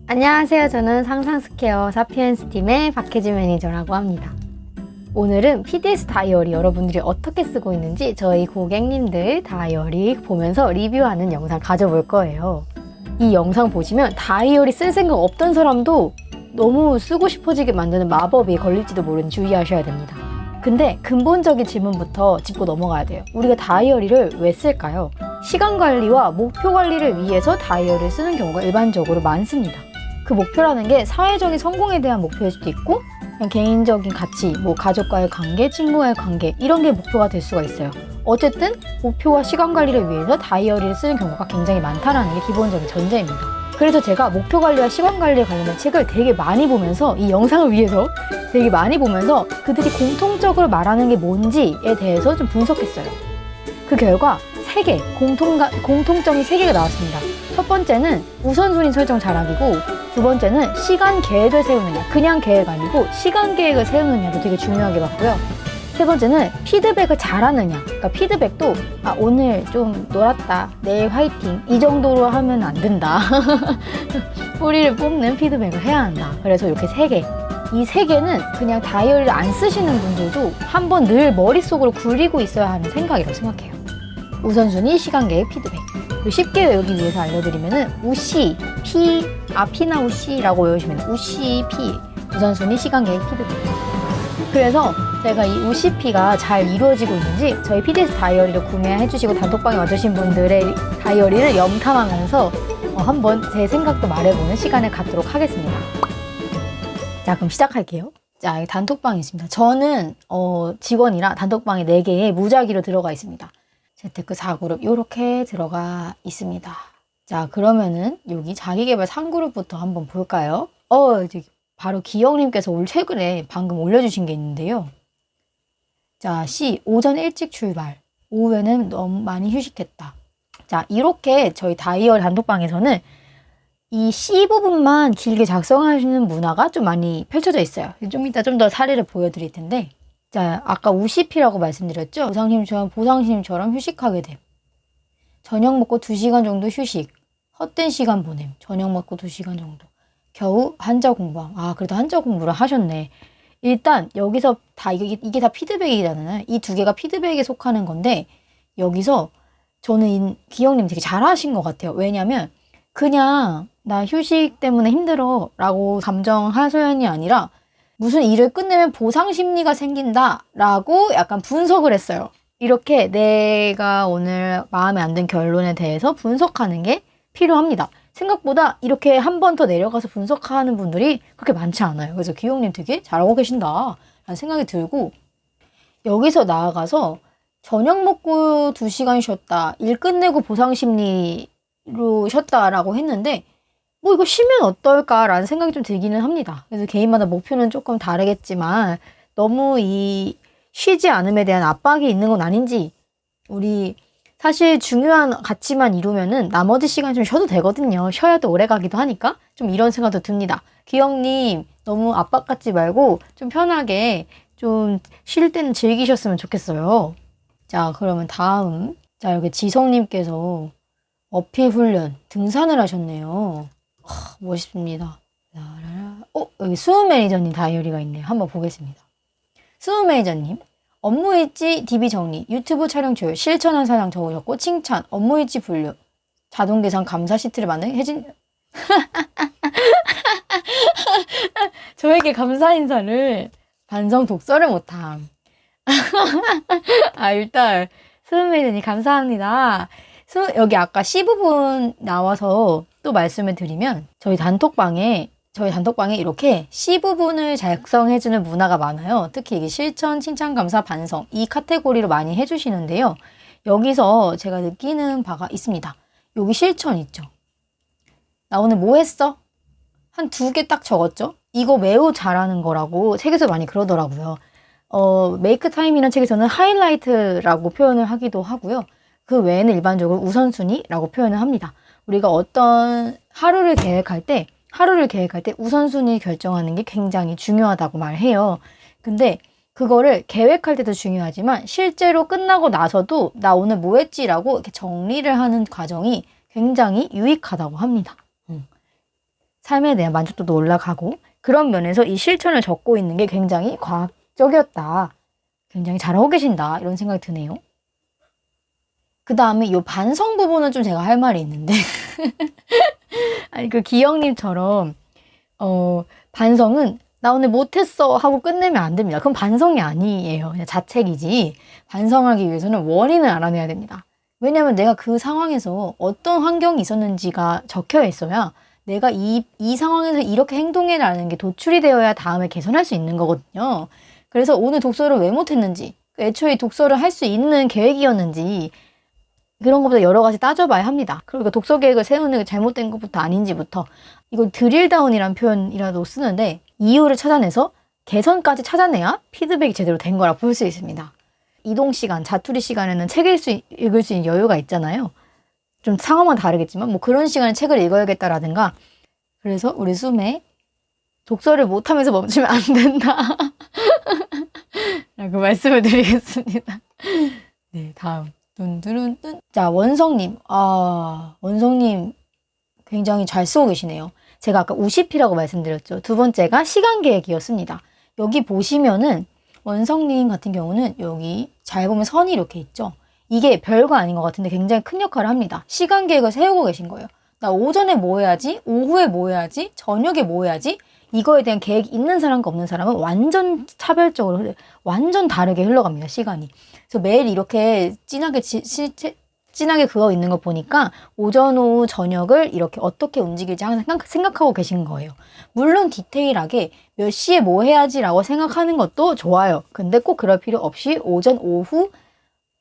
안녕하세요. 저는 상상스퀘어 사피엔스 팀의 박혜지 매니저라고 합니다. 오늘은 PDS 다이어리 여러분들이 어떻게 쓰고 있는지 저희 고객님들 다이어리 보면서 리뷰하는 영상 가져볼 거예요. 이 영상 보시면 다이어리 쓸 생각 없던 사람도 너무 쓰고 싶어지게 만드는 마법이 걸릴지도 모르니 주의하셔야 됩니다. 근데 근본적인 질문부터 짚고 넘어가야 돼요. 우리가 다이어리를 왜 쓸까요? 시간 관리와 목표 관리를 위해서 다이어리를 쓰는 경우가 일반적으로 많습니다. 그 목표라는 게 사회적인 성공에 대한 목표일 수도 있고 그냥 개인적인 가치, 가족과의 관계, 친구와의 관계 이런 게 목표가 될 수가 있어요. 어쨌든 목표와 시간 관리를 위해서 다이어리를 쓰는 경우가 굉장히 많다는 게 기본적인 전제입니다. 그래서 제가 목표 관리와 시간 관리에 관련된 책을 되게 많이 보면서 이 영상을 위해서 되게 많이 보면서 그들이 공통적으로 말하는 게 뭔지에 대해서 좀 분석했어요. 그 결과 3개, 공통점이 3개가 나왔습니다. 첫 번째는 우선순위 설정 잘하기고, 두 번째는 시간 계획을 세우느냐, 그냥 계획 아니고 시간 계획을 세우느냐도 되게 중요하게 봤고요. 세 번째는 피드백을 잘하느냐, 그러니까 피드백도 오늘 좀 놀았다, 내일 화이팅 이 정도로 하면 안 된다. 뿌리를 뽑는 피드백을 해야 한다. 그래서 이렇게 3개, 이 3개는 그냥 다이어리를 안 쓰시는 분들도 한번 늘 머릿속으로 굴리고 있어야 하는 생각이라고 생각해요. 우선순위, 시간 계획, 피드백. 쉽게 외우기 위해서 알려드리면은 우시, 피나 우시라고 외우시면 우시, 피, 우선순위, 시간 계획, 피드백. 그래서 제가 이 우시피가 잘 이루어지고 있는지 저희 PDS 다이어리를 구매해주시고 단톡방에 와주신 분들의 다이어리를 염탐하면서 한번 제 생각도 말해보는 시간을 갖도록 하겠습니다. 자, 그럼 시작할게요. 자, 여기 단톡방이 있습니다. 저는 직원이라 단톡방에 4개의 무작위로 들어가 있습니다. 재테크 4그룹 이렇게 들어가 있습니다. 자, 그러면은 여기 자기계발 3그룹부터 한번 볼까요? 이제 바로 기영님께서 최근에 방금 올려주신 게 있는데요. 자, C, 오전 일찍 출발, 오후에는 너무 많이 휴식했다. 자, 이렇게 저희 다이어리 단톡방에서는 이 C 부분만 길게 작성하시는 문화가 좀 많이 펼쳐져 있어요. 좀 이따 좀 더 사례를 보여드릴 텐데, 자, 아까 우시피라고 말씀드렸죠? 보상심처럼 휴식하게 됨. 저녁 먹고 2시간 정도 휴식. 헛된 시간 보냄. 저녁 먹고 2시간 정도. 겨우 한자 공부함. 그래도 한자 공부를 하셨네. 일단 여기서 다 이게 다 피드백이잖아요. 이 2개가 피드백에 속하는 건데, 여기서 저는 기영님 되게 잘하신 것 같아요. 왜냐면 그냥 나 휴식 때문에 힘들어 라고 감정하소연이 아니라 무슨 일을 끝내면 보상 심리가 생긴다 라고 약간 분석을 했어요. 이렇게 내가 오늘 마음에 안 든 결론에 대해서 분석하는 게 필요합니다. 생각보다 이렇게 한 번 더 내려가서 분석하는 분들이 그렇게 많지 않아요. 그래서 기용님 되게 잘하고 계신다 라는 생각이 들고, 여기서 나아가서 저녁 먹고 2시간 쉬었다, 일 끝내고 보상 심리로 쉬었다라고 했는데 이거 쉬면 어떨까라는 생각이 좀 들기는 합니다. 그래서 개인마다 목표는 조금 다르겠지만 너무 이 쉬지 않음에 대한 압박이 있는 건 아닌지, 우리 사실 중요한 가치만 이루면은 나머지 시간 좀 쉬어도 되거든요. 쉬어야 또 오래 가기도 하니까 좀 이런 생각도 듭니다. 기영님 너무 압박 갖지 말고 좀 편하게 좀 쉴 때는 즐기셨으면 좋겠어요. 자, 그러면 다음, 자, 여기 지성님께서 어필 훈련 등산을 하셨네요. 멋있습니다. 여기 수은 매니저님 다이어리가 있네요. 한번 보겠습니다. 수은 매니저님, 업무일지 DB 정리, 유튜브 촬영 조율, 실천한 사항 적으셨고, 칭찬, 업무일지 분류, 자동 계산 감사 시트를 만든 혜진. 저에게 감사 인사를 반성 독서를 못함. 일단 수은 매니저님 감사합니다. 여기 아까 C 부분 나와서 또 말씀을 드리면 저희 단톡방에 이렇게 C 부분을 작성해주는 문화가 많아요. 특히 이게 실천, 칭찬, 감사, 반성 이 카테고리로 많이 해주시는데요. 여기서 제가 느끼는 바가 있습니다. 여기 실천 있죠. 나 오늘 뭐 했어? 한 2개 딱 적었죠? 이거 매우 잘하는 거라고 책에서 많이 그러더라고요. 메이크 타임이라는 책에서는 하이라이트라고 표현을 하기도 하고요. 그 외에는 일반적으로 우선순위라고 표현을 합니다. 우리가 어떤 하루를 계획할 때 우선순위 결정하는 게 굉장히 중요하다고 말해요. 근데 그거를 계획할 때도 중요하지만 실제로 끝나고 나서도 나 오늘 뭐 했지라고 이렇게 정리를 하는 과정이 굉장히 유익하다고 합니다. 삶에 대한 만족도도 올라가고 그런 면에서 이 실천을 적고 있는 게 굉장히 과학적이었다. 굉장히 잘하고 계신다. 이런 생각이 드네요. 그 다음에 이 반성 부분은 좀 제가 할 말이 있는데 아니 그 기영님처럼 반성은 나 오늘 못했어 하고 끝내면 안 됩니다. 그건 반성이 아니에요. 그냥 자책이지. 반성하기 위해서는 원인을 알아내야 됩니다. 왜냐하면 내가 그 상황에서 어떤 환경이 있었는지가 적혀 있어야 내가 이 상황에서 이렇게 행동해라는 게 도출이 되어야 다음에 개선할 수 있는 거거든요. 그래서 오늘 독서를 왜 못했는지, 애초에 독서를 할 수 있는 계획이었는지 그런 것보다 여러 가지 따져봐야 합니다. 그러니까 독서 계획을 세우는 게 잘못된 것부터 아닌지부터 이걸 드릴다운이라는 표현이라도 쓰는데 이유를 찾아내서 개선까지 찾아내야 피드백이 제대로 된 거라 볼 수 있습니다. 이동 시간, 자투리 시간에는 책 읽을 수 있는 여유가 있잖아요. 좀 상황은 다르겠지만 뭐 그런 시간에 책을 읽어야겠다라든가 그래서 우리 숨에 독서를 못하면서 멈추면 안 된다 라고 말씀을 드리겠습니다. 네, 다음 뚠뚠뚠. 자, 원성님. 원성님 굉장히 잘 쓰고 계시네요. 제가 아까 우시피라고 말씀드렸죠. 두 번째가 시간 계획이었습니다. 여기 보시면은 원성님 같은 경우는 여기 잘 보면 선이 이렇게 있죠. 이게 별거 아닌 것 같은데 굉장히 큰 역할을 합니다. 시간 계획을 세우고 계신 거예요. 나 오전에 뭐 해야지, 오후에 뭐 해야지, 저녁에 뭐 해야지. 이거에 대한 계획이 있는 사람과 없는 사람은 완전 차별적으로 완전 다르게 흘러갑니다. 시간이. 그래서 매일 이렇게 진하게 그어 있는 거 보니까 오전, 오후, 저녁을 이렇게 어떻게 움직일지 항상 생각하고 계신 거예요. 물론 디테일하게 몇 시에 뭐 해야지라고 생각하는 것도 좋아요. 근데 꼭 그럴 필요 없이 오전, 오후,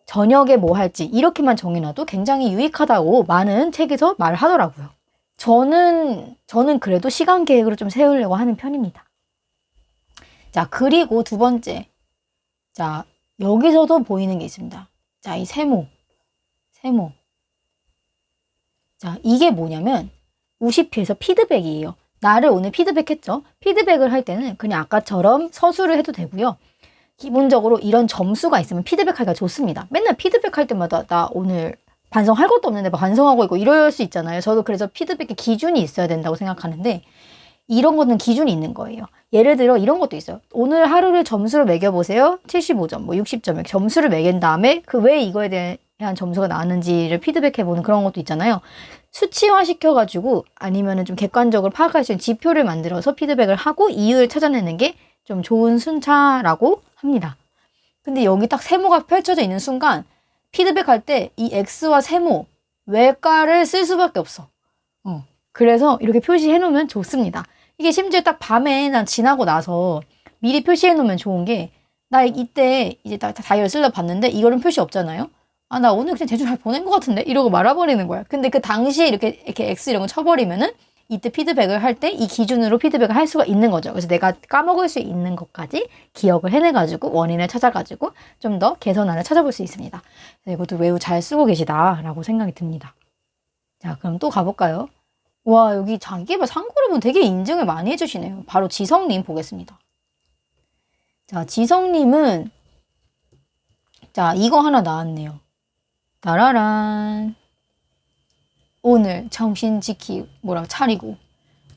저녁에 뭐 할지 이렇게만 정해놔도 굉장히 유익하다고 많은 책에서 말을 하더라고요. 저는 그래도 시간 계획으로 좀 세우려고 하는 편입니다. 자, 그리고 두 번째. 자, 여기서도 보이는 게 있습니다. 자, 이 세모. 자, 이게 뭐냐면 우시피에서 피드백이에요. 나를 오늘 피드백했죠. 피드백을 할 때는 그냥 아까처럼 서술을 해도 되고요. 기본적으로 이런 점수가 있으면 피드백하기가 좋습니다. 맨날 피드백할 때마다 나 오늘 반성할 것도 없는데 반성하고 있고 이럴 수 있잖아요. 저도 그래서 피드백의 기준이 있어야 된다고 생각하는데 이런 거는 기준이 있는 거예요. 예를 들어 이런 것도 있어요. 오늘 하루를 점수를 매겨보세요. 75점, 뭐 60점 점수를 매긴 다음에 그 왜 이거에 대한 점수가 나왔는지를 피드백해보는 그런 것도 있잖아요. 수치화 시켜가지고 아니면은 좀 객관적으로 파악할 수 있는 지표를 만들어서 피드백을 하고 이유를 찾아내는 게 좀 좋은 순차라고 합니다. 근데 여기 딱 세모가 펼쳐져 있는 순간 피드백할 때 이 X와 세모, 외과를 쓸 수밖에 없어. 그래서 이렇게 표시해 놓으면 좋습니다. 이게 심지어 딱 밤에 난 지나고 나서 미리 표시해 놓으면 좋은 게 나 이때 이제 딱 다이어리 쓰려 봤는데 이거는 표시 없잖아요. 아, 나 오늘 그냥 제주 잘 보낸 것 같은데 이러고 말아버리는 거야. 근데 그 당시에 이렇게 X 이런 거 쳐버리면은 이때 피드백을 할 때 이 기준으로 피드백을 할 수가 있는 거죠. 그래서 내가 까먹을 수 있는 것까지 기억을 해내가지고 원인을 찾아가지고 좀 더 개선안을 찾아볼 수 있습니다. 이것도 매우 잘 쓰고 계시다라고 생각이 듭니다. 자, 그럼 또 가볼까요? 와, 여기 자기개발 상고를 보면 되게 인증을 많이 해주시네요. 바로 지성님 보겠습니다. 자, 지성님은 자, 이거 하나 나왔네요. 따라란. 오늘 정신 차리고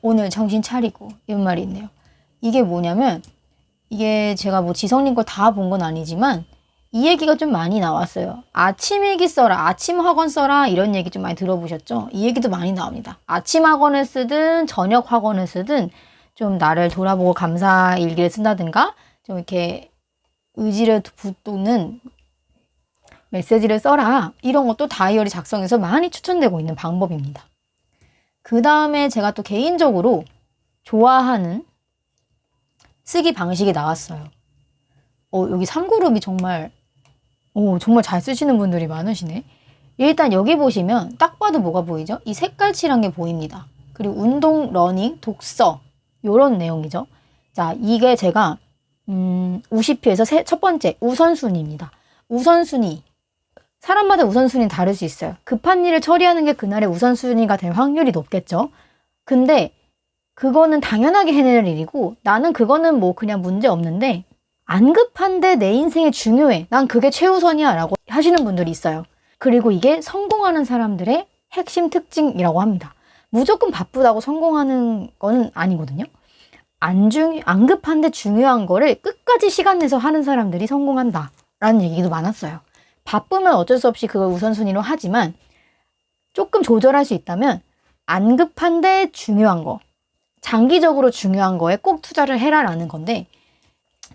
오늘 정신 차리고 이런 말이 있네요. 이게 뭐냐면 이게 제가 뭐 지성님 걸 다 본 건 아니지만 이 얘기가 좀 많이 나왔어요. 아침 일기 써라, 아침 학원 써라 이런 얘기 좀 많이 들어보셨죠? 이 얘기도 많이 나옵니다. 아침 학원을 쓰든 저녁 학원을 쓰든 좀 나를 돌아보고 감사 일기를 쓴다든가 좀 이렇게 의지를 북돋는 메시지를 써라 이런 것도 다이어리 작성에서 많이 추천되고 있는 방법입니다. 그 다음에 제가 또 개인적으로 좋아하는 쓰기 방식이 나왔어요. 여기 3그룹이 정말 잘 쓰시는 분들이 많으시네. 일단 여기 보시면 딱 봐도 뭐가 보이죠? 이 색깔칠한 게 보입니다. 그리고 운동, 러닝, 독서 요런 내용이죠. 자, 이게 제가 우시피에서 첫 번째 우선순위입니다. 우선순위. 사람마다 우선순위는 다를 수 있어요. 급한 일을 처리하는 게 그날의 우선순위가 될 확률이 높겠죠. 근데 그거는 당연하게 해낼 일이고 나는 그거는 뭐 그냥 문제 없는데 안 급한데 내 인생에 중요해. 난 그게 최우선이야 라고 하시는 분들이 있어요. 그리고 이게 성공하는 사람들의 핵심 특징이라고 합니다. 무조건 바쁘다고 성공하는 거는 아니거든요. 안 급한데 중요한 거를 끝까지 시간 내서 하는 사람들이 성공한다 라는 얘기도 많았어요. 바쁘면 어쩔 수 없이 그걸 우선순위로 하지만 조금 조절할 수 있다면 안 급한데 중요한 거, 장기적으로 중요한 거에 꼭 투자를 해라 라는 건데,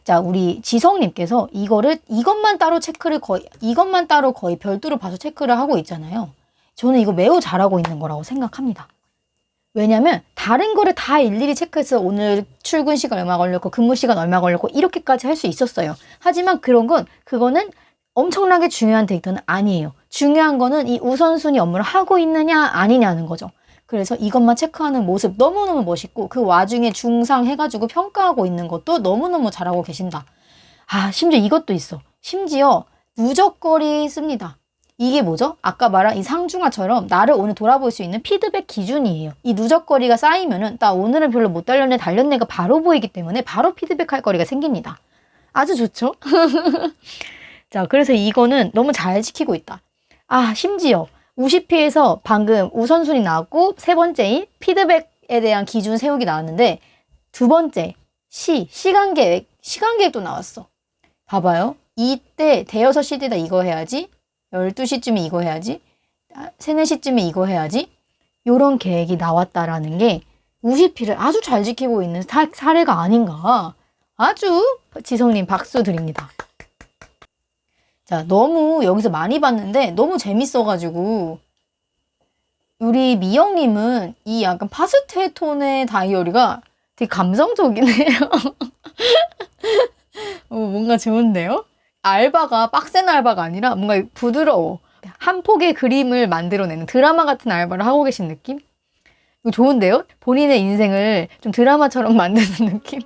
자, 우리 지성님께서 이것만 따로 거의 별도로 봐서 체크를 하고 있잖아요. 저는 이거 매우 잘하고 있는 거라고 생각합니다. 왜냐면 다른 거를 다 일일이 체크해서 오늘 출근 시간 얼마 걸렸고 근무 시간 얼마 걸렸고 이렇게까지 할 수 있었어요. 하지만 그거는 엄청나게 중요한 데이터는 아니에요. 중요한 거는 이 우선순위 업무를 하고 있느냐 아니냐는 거죠. 그래서 이것만 체크하는 모습 너무너무 멋있고, 그 와중에 중상 해가지고 평가하고 있는 것도 너무너무 잘하고 계신다. 아, 심지어 이것도 있어. 심지어 누적거리 씁니다. 이게 뭐죠? 아까 말한 이 상중하처럼 나를 오늘 돌아볼 수 있는 피드백 기준이에요. 이 누적거리가 쌓이면은 나 오늘은 별로 못 달렸네가 바로 보이기 때문에 바로 피드백할 거리가 생깁니다. 아주 좋죠? 자, 그래서 이거는 너무 잘 지키고 있다. 아, 심지어 우시피에서 방금 우선순위 나왔고, 세 번째인 피드백에 대한 기준 세우기 나왔는데, 두 번째 시간계획도 나왔어. 봐봐요. 이때 대여섯 시대다 이거 해야지, 12시쯤에 이거 해야지, 3, 4시쯤에 이거 해야지, 요런 계획이 나왔다라는 게 우시피를 아주 잘 지키고 있는 사례가 아닌가. 아주 지성님 박수 드립니다. 자, 너무 여기서 많이 봤는데 너무 재밌어가지고, 우리 미영님은 이 약간 파스텔 톤의 다이어리가 되게 감성적이네요. 뭔가 좋은데요? 빡센 알바가 아니라 뭔가 부드러워. 한 폭의 그림을 만들어내는 드라마 같은 알바를 하고 계신 느낌? 이거 좋은데요? 본인의 인생을 좀 드라마처럼 만드는 느낌?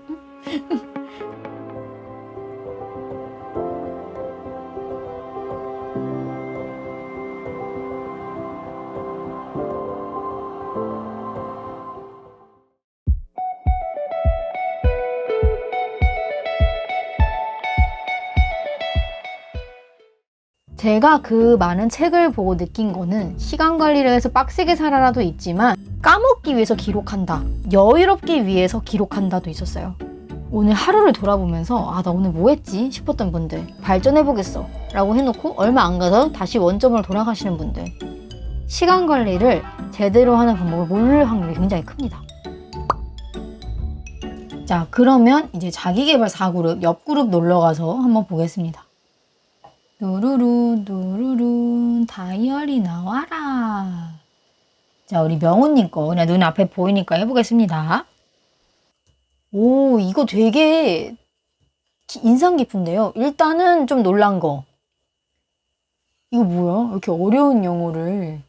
제가 그 많은 책을 보고 느낀 거는, 시간 관리를 해서 빡세게 살아라도 있지만 까먹기 위해서 기록한다, 여유롭기 위해서 기록한다도 있었어요. 오늘 하루를 돌아보면서 나 오늘 뭐 했지 싶었던 분들, 발전해보겠어 라고 해놓고 얼마 안 가서 다시 원점으로 돌아가시는 분들, 시간 관리를 제대로 하는 방법을 모를 확률이 굉장히 큽니다. 자, 그러면 이제 자기계발 4그룹 옆그룹 놀러가서 한번 보겠습니다. 누루루 다이어리 나와라. 자, 우리 명훈님 거 그냥 눈앞에 보이니까 해보겠습니다. 오, 이거 되게 인상 깊은데요. 일단은 좀 놀란 거, 이거 뭐야? 이렇게 어려운 영어를,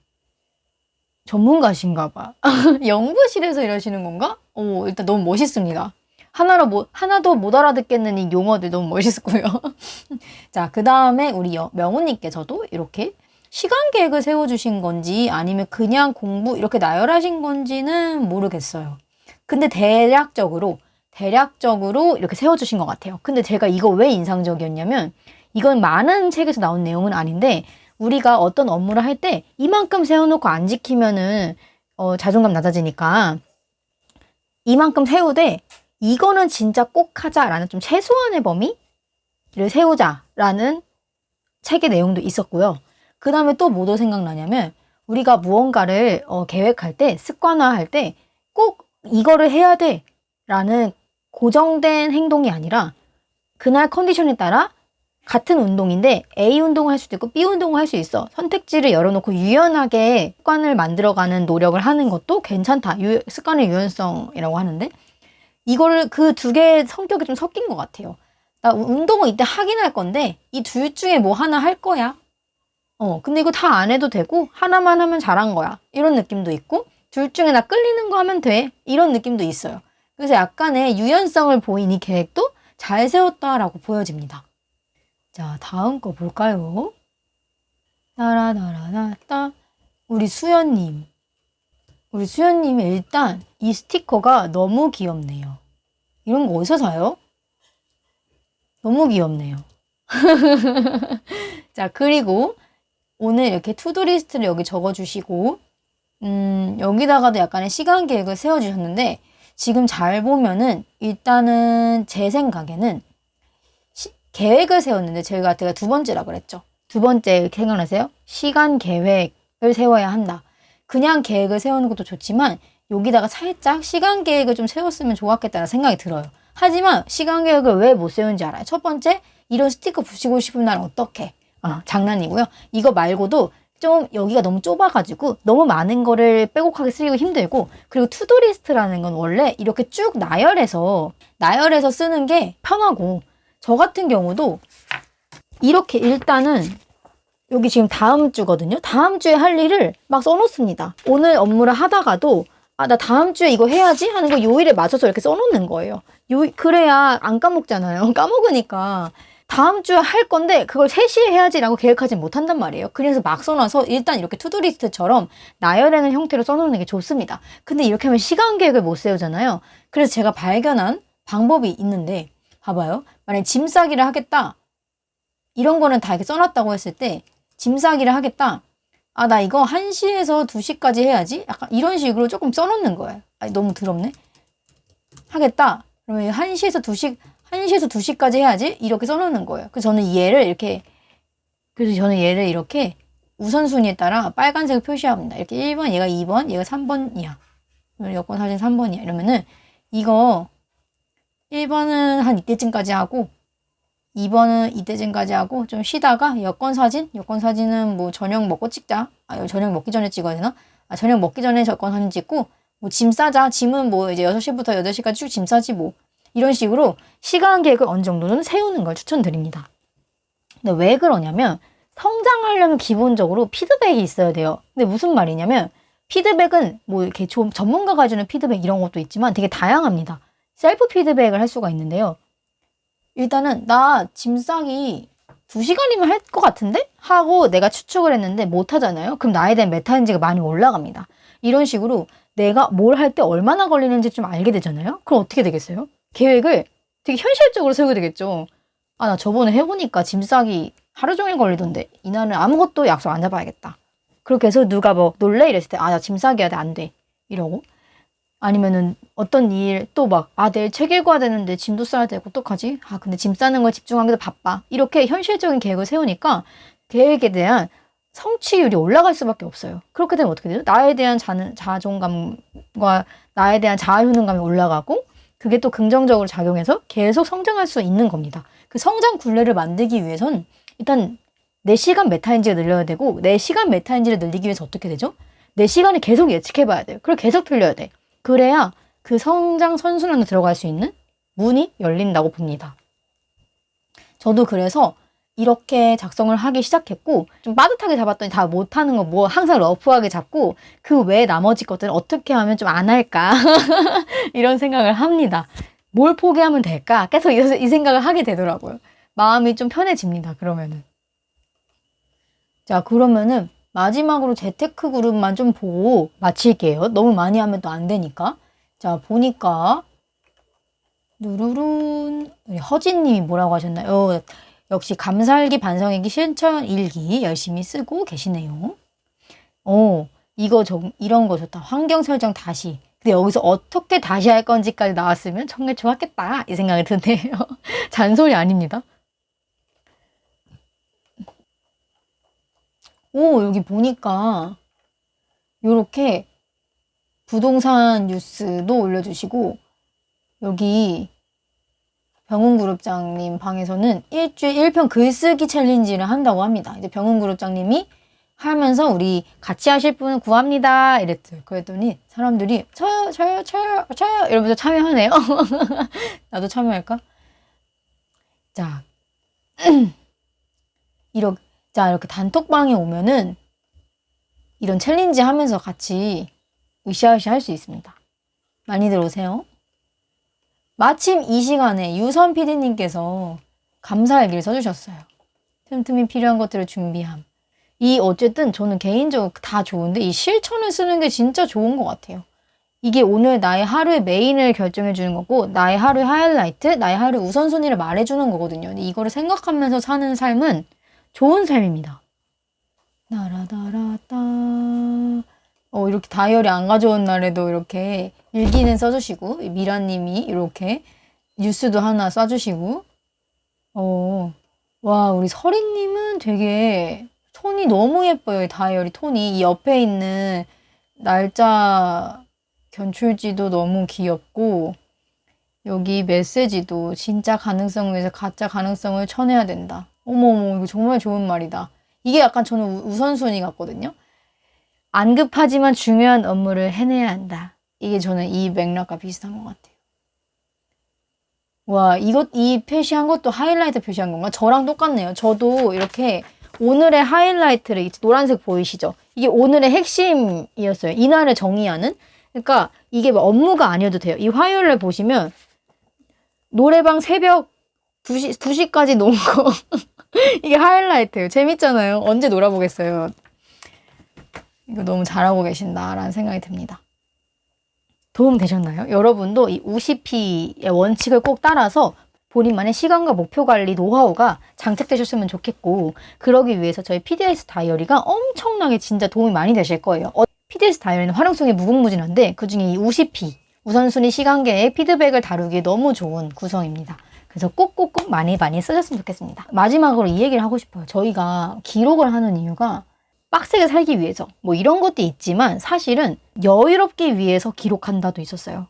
전문가신가 봐. 연구실에서 일하시는 건가? 일단 너무 멋있습니다. 하나도 못 알아듣겠는 이 용어들 너무 멋있고요. 자, 그 다음에 우리 명훈님께서도 이렇게 시간 계획을 세워주신 건지 아니면 그냥 공부 이렇게 나열하신 건지는 모르겠어요. 근데 대략적으로 이렇게 세워주신 것 같아요. 근데 제가 이거 왜 인상적이었냐면, 이건 많은 책에서 나온 내용은 아닌데, 우리가 어떤 업무를 할 때 이만큼 세워놓고 안 지키면은 자존감 낮아지니까 이만큼 세우되, 이거는 진짜 꼭 하자라는 좀 최소한의 범위를 세우자라는 책의 내용도 있었고요. 그 다음에 또 뭐도 생각나냐면, 우리가 무언가를 계획할 때, 습관화할 때 꼭 이거를 해야 돼 라는 고정된 행동이 아니라, 그날 컨디션에 따라 같은 운동인데 A 운동을 할 수도 있고 B 운동을 할 수 있어, 선택지를 열어놓고 유연하게 습관을 만들어가는 노력을 하는 것도 괜찮다. 습관의 유연성이라고 하는데, 이거를 그 두 개의 성격이 좀 섞인 것 같아요. 나 운동은 이때 하긴 할 건데 이 둘 중에 뭐 하나 할 거야. 근데 이거 다 안 해도 되고 하나만 하면 잘한 거야, 이런 느낌도 있고, 둘 중에 나 끌리는 거 하면 돼, 이런 느낌도 있어요. 그래서 약간의 유연성을 보인 이 계획도 잘 세웠다라고 보여집니다. 자, 다음 거 볼까요? 따라따라따. 우리 수연님이 일단 이 스티커가 너무 귀엽네요. 이런 거 어디서 사요? 너무 귀엽네요. 자, 그리고 오늘 이렇게 투두리스트를 여기 적어주시고, 여기다가도 약간의 시간 계획을 세워주셨는데, 지금 잘 보면은, 일단은 제 생각에는, 계획을 세웠는데, 제가 2번째라 그랬죠. 2번째 생각나세요? 시간 계획을 세워야 한다. 그냥 계획을 세우는 것도 좋지만, 여기다가 살짝 시간 계획을 좀 세웠으면 좋았겠다는 생각이 들어요. 하지만, 시간 계획을 왜 못 세우는지 알아요? 첫 번째, 이런 스티커 붙이고 싶은 날 어떡해? 장난이고요. 이거 말고도 좀 여기가 너무 좁아가지고 너무 많은 거를 빼곡하게 쓰기가 힘들고, 그리고 투두리스트라는 건 원래 이렇게 쭉 나열해서 쓰는 게 편하고, 저 같은 경우도 이렇게 일단은 여기 지금 다음 주거든요. 다음 주에 할 일을 막 써놓습니다. 오늘 업무를 하다가도 나 다음 주에 이거 해야지 하는 거 요일에 맞춰서 이렇게 써놓는 거예요. 그래야 안 까먹잖아요. 까먹으니까 다음 주에 할 건데 그걸 3시에 해야지라고 계획하지 못한단 말이에요. 그래서 막 써놔서 일단 이렇게 투두리스트처럼 나열하는 형태로 써놓는 게 좋습니다. 근데 이렇게 하면 시간 계획을 못 세우잖아요. 그래서 제가 발견한 방법이 있는데, 봐봐요. 만약에 짐 싸기를 하겠다. 이런 거는 다 이렇게 써놨다고 했을 때, 짐 싸기를 하겠다. 나 이거 1시에서 2시까지 해야지? 약간 이런 식으로 조금 써놓는 거예요. 너무 더럽네. 하겠다. 그러면 1시에서 2시까지 해야지? 이렇게 써놓는 거예요. 그래서 저는 얘를 이렇게 우선순위에 따라 빨간색을 표시합니다. 이렇게 1번, 얘가 2번, 얘가 3번이야. 여권 사진 3번이야. 이러면은 이거 1번은 한 이때쯤까지 하고, 2번은 이때쯤까지 하고, 좀 쉬다가 여권 사진은 뭐 저녁 먹고 찍자. 저녁 먹기 전에 찍어야 되나? 저녁 먹기 전에 여권 사진 찍고, 뭐 짐 싸자. 짐은 뭐 이제 6시부터 8시까지 쭉 짐 싸지 뭐. 이런 식으로 시간 계획을 어느 정도는 세우는 걸 추천드립니다. 근데 왜 그러냐면, 성장하려면 기본적으로 피드백이 있어야 돼요. 근데 무슨 말이냐면, 피드백은 뭐 이렇게 좀 전문가가 주는 피드백 이런 것도 있지만 되게 다양합니다. 셀프 피드백을 할 수가 있는데요. 일단은 나 짐 싸기 2시간이면 할 것 같은데? 하고 내가 추측을 했는데 못 하잖아요. 그럼 나에 대한 메타인지가 많이 올라갑니다. 이런 식으로 내가 뭘 할 때 얼마나 걸리는지 좀 알게 되잖아요. 그럼 어떻게 되겠어요? 계획을 되게 현실적으로 세우게 되겠죠. 나 저번에 해보니까 짐 싸기 하루 종일 걸리던데 이날은 아무것도 약속 안 잡아야겠다. 그렇게 해서 누가 뭐 놀래? 이랬을 때 나 짐 싸기 해야 돼. 안 돼. 이러고. 아니면은 어떤 일 또 막 내일 책 읽어야 되는데 짐도 싸야 되고 어떡하지? 근데 짐 싸는 걸 집중하기도 바빠. 이렇게 현실적인 계획을 세우니까 계획에 대한 성취율이 올라갈 수밖에 없어요. 그렇게 되면 어떻게 되죠? 나에 대한 자존감과 나에 대한 자아 효능감이 올라가고, 그게 또 긍정적으로 작용해서 계속 성장할 수 있는 겁니다. 그 성장 굴레를 만들기 위해선 일단 내 시간 메타인지가 늘려야 되고, 내 시간 메타인지를 늘리기 위해서 어떻게 되죠? 내 시간을 계속 예측해봐야 돼요. 그리고 계속 틀려야 돼. 그래야 그 성장 선순환에 들어갈 수 있는 문이 열린다고 봅니다. 저도 그래서 이렇게 작성을 하기 시작했고, 좀 빠듯하게 잡았더니 다 못하는 거 뭐 항상 러프하게 잡고, 그 외 나머지 것들은 어떻게 하면 좀 안 할까 이런 생각을 합니다. 뭘 포기하면 될까? 계속 이 생각을 하게 되더라고요. 마음이 좀 편해집니다. 그러면은. 자, 그러면은 마지막으로 재테크 그룹만 좀 보고 마칠게요. 너무 많이 하면 또 안 되니까. 자, 보니까 누르룬 우리 허진님이 뭐라고 하셨나요? 역시 감살기 반성일기 실천 일기 열심히 쓰고 계시네요. 이런 거 좋다. 환경 설정 다시. 근데 여기서 어떻게 다시 할 건지까지 나왔으면 정말 좋았겠다 이 생각이 드네요. 잔소리 아닙니다. 여기 보니까 요렇게 부동산 뉴스도 올려주시고, 여기 병훈그룹장님 방에서는 일주일 1편 글쓰기 챌린지를 한다고 합니다. 이제 병훈그룹장님이 하면서 우리 같이 하실 분 구합니다 이랬어요. 그랬더니 사람들이 저요 이러면서 참여하네요. 나도 참여할까? 자, 이렇게 단톡방에 오면은 이런 챌린지 하면서 같이 으쌰으쌰 할 수 있습니다. 많이들 오세요. 마침 이 시간에 유선 PD님께서 감사일기를 써주셨어요. 틈틈이 필요한 것들을 준비함. 어쨌든 저는 개인적으로 다 좋은데 이 실천을 쓰는 게 진짜 좋은 것 같아요. 이게 오늘 나의 하루의 메인을 결정해 주는 거고, 나의 하루의 하이라이트, 나의 하루의 우선순위를 말해주는 거거든요. 근데 이거를 생각하면서 사는 삶은 좋은 삶입니다. 나라다라따 이렇게 다이어리 안 가져온 날에도 이렇게 일기는 써주시고, 미라님이 이렇게 뉴스도 하나 써주시고, 와, 우리 서린님은 되게 톤이 너무 예뻐요. 이 다이어리 톤이. 이 옆에 있는 날짜 견출지도 너무 귀엽고, 여기 메시지도 진짜 가능성을 위해서 가짜 가능성을 쳐내야 된다. 어머머, 이거 정말 좋은 말이다. 이게 약간 저는 우선순위 같거든요. 안 급하지만 중요한 업무를 해내야 한다. 이게 저는 이 맥락과 비슷한 것 같아요. 와, 이 표시한 것도 하이라이트 표시한 건가? 저랑 똑같네요. 저도 이렇게 오늘의 하이라이트를, 노란색 보이시죠? 이게 오늘의 핵심이었어요. 이날을 정의하는. 그러니까 이게 뭐 업무가 아니어도 돼요. 이 화요일에 보시면 노래방 새벽 2시까지 논 거. 이게 하이라이트예요. 재밌잖아요. 언제 놀아보겠어요. 이거 너무 잘하고 계신다라는 생각이 듭니다. 도움 되셨나요? 여러분도 이 우시피의 원칙을 꼭 따라서 본인만의 시간과 목표 관리 노하우가 장착되셨으면 좋겠고, 그러기 위해서 저희 PDS 다이어리가 엄청나게 진짜 도움이 많이 되실 거예요. PDS 다이어리는 활용성이 무궁무진한데 그중에 이 우시피, 우선순위 시간계의 피드백을 다루기에 너무 좋은 구성입니다. 그래서 꼭꼭꼭 많이 쓰셨으면 좋겠습니다. 마지막으로 이 얘기를 하고 싶어요. 저희가 기록을 하는 이유가 빡세게 살기 위해서 뭐 이런 것도 있지만 사실은 여유롭기 위해서 기록한다도 있었어요.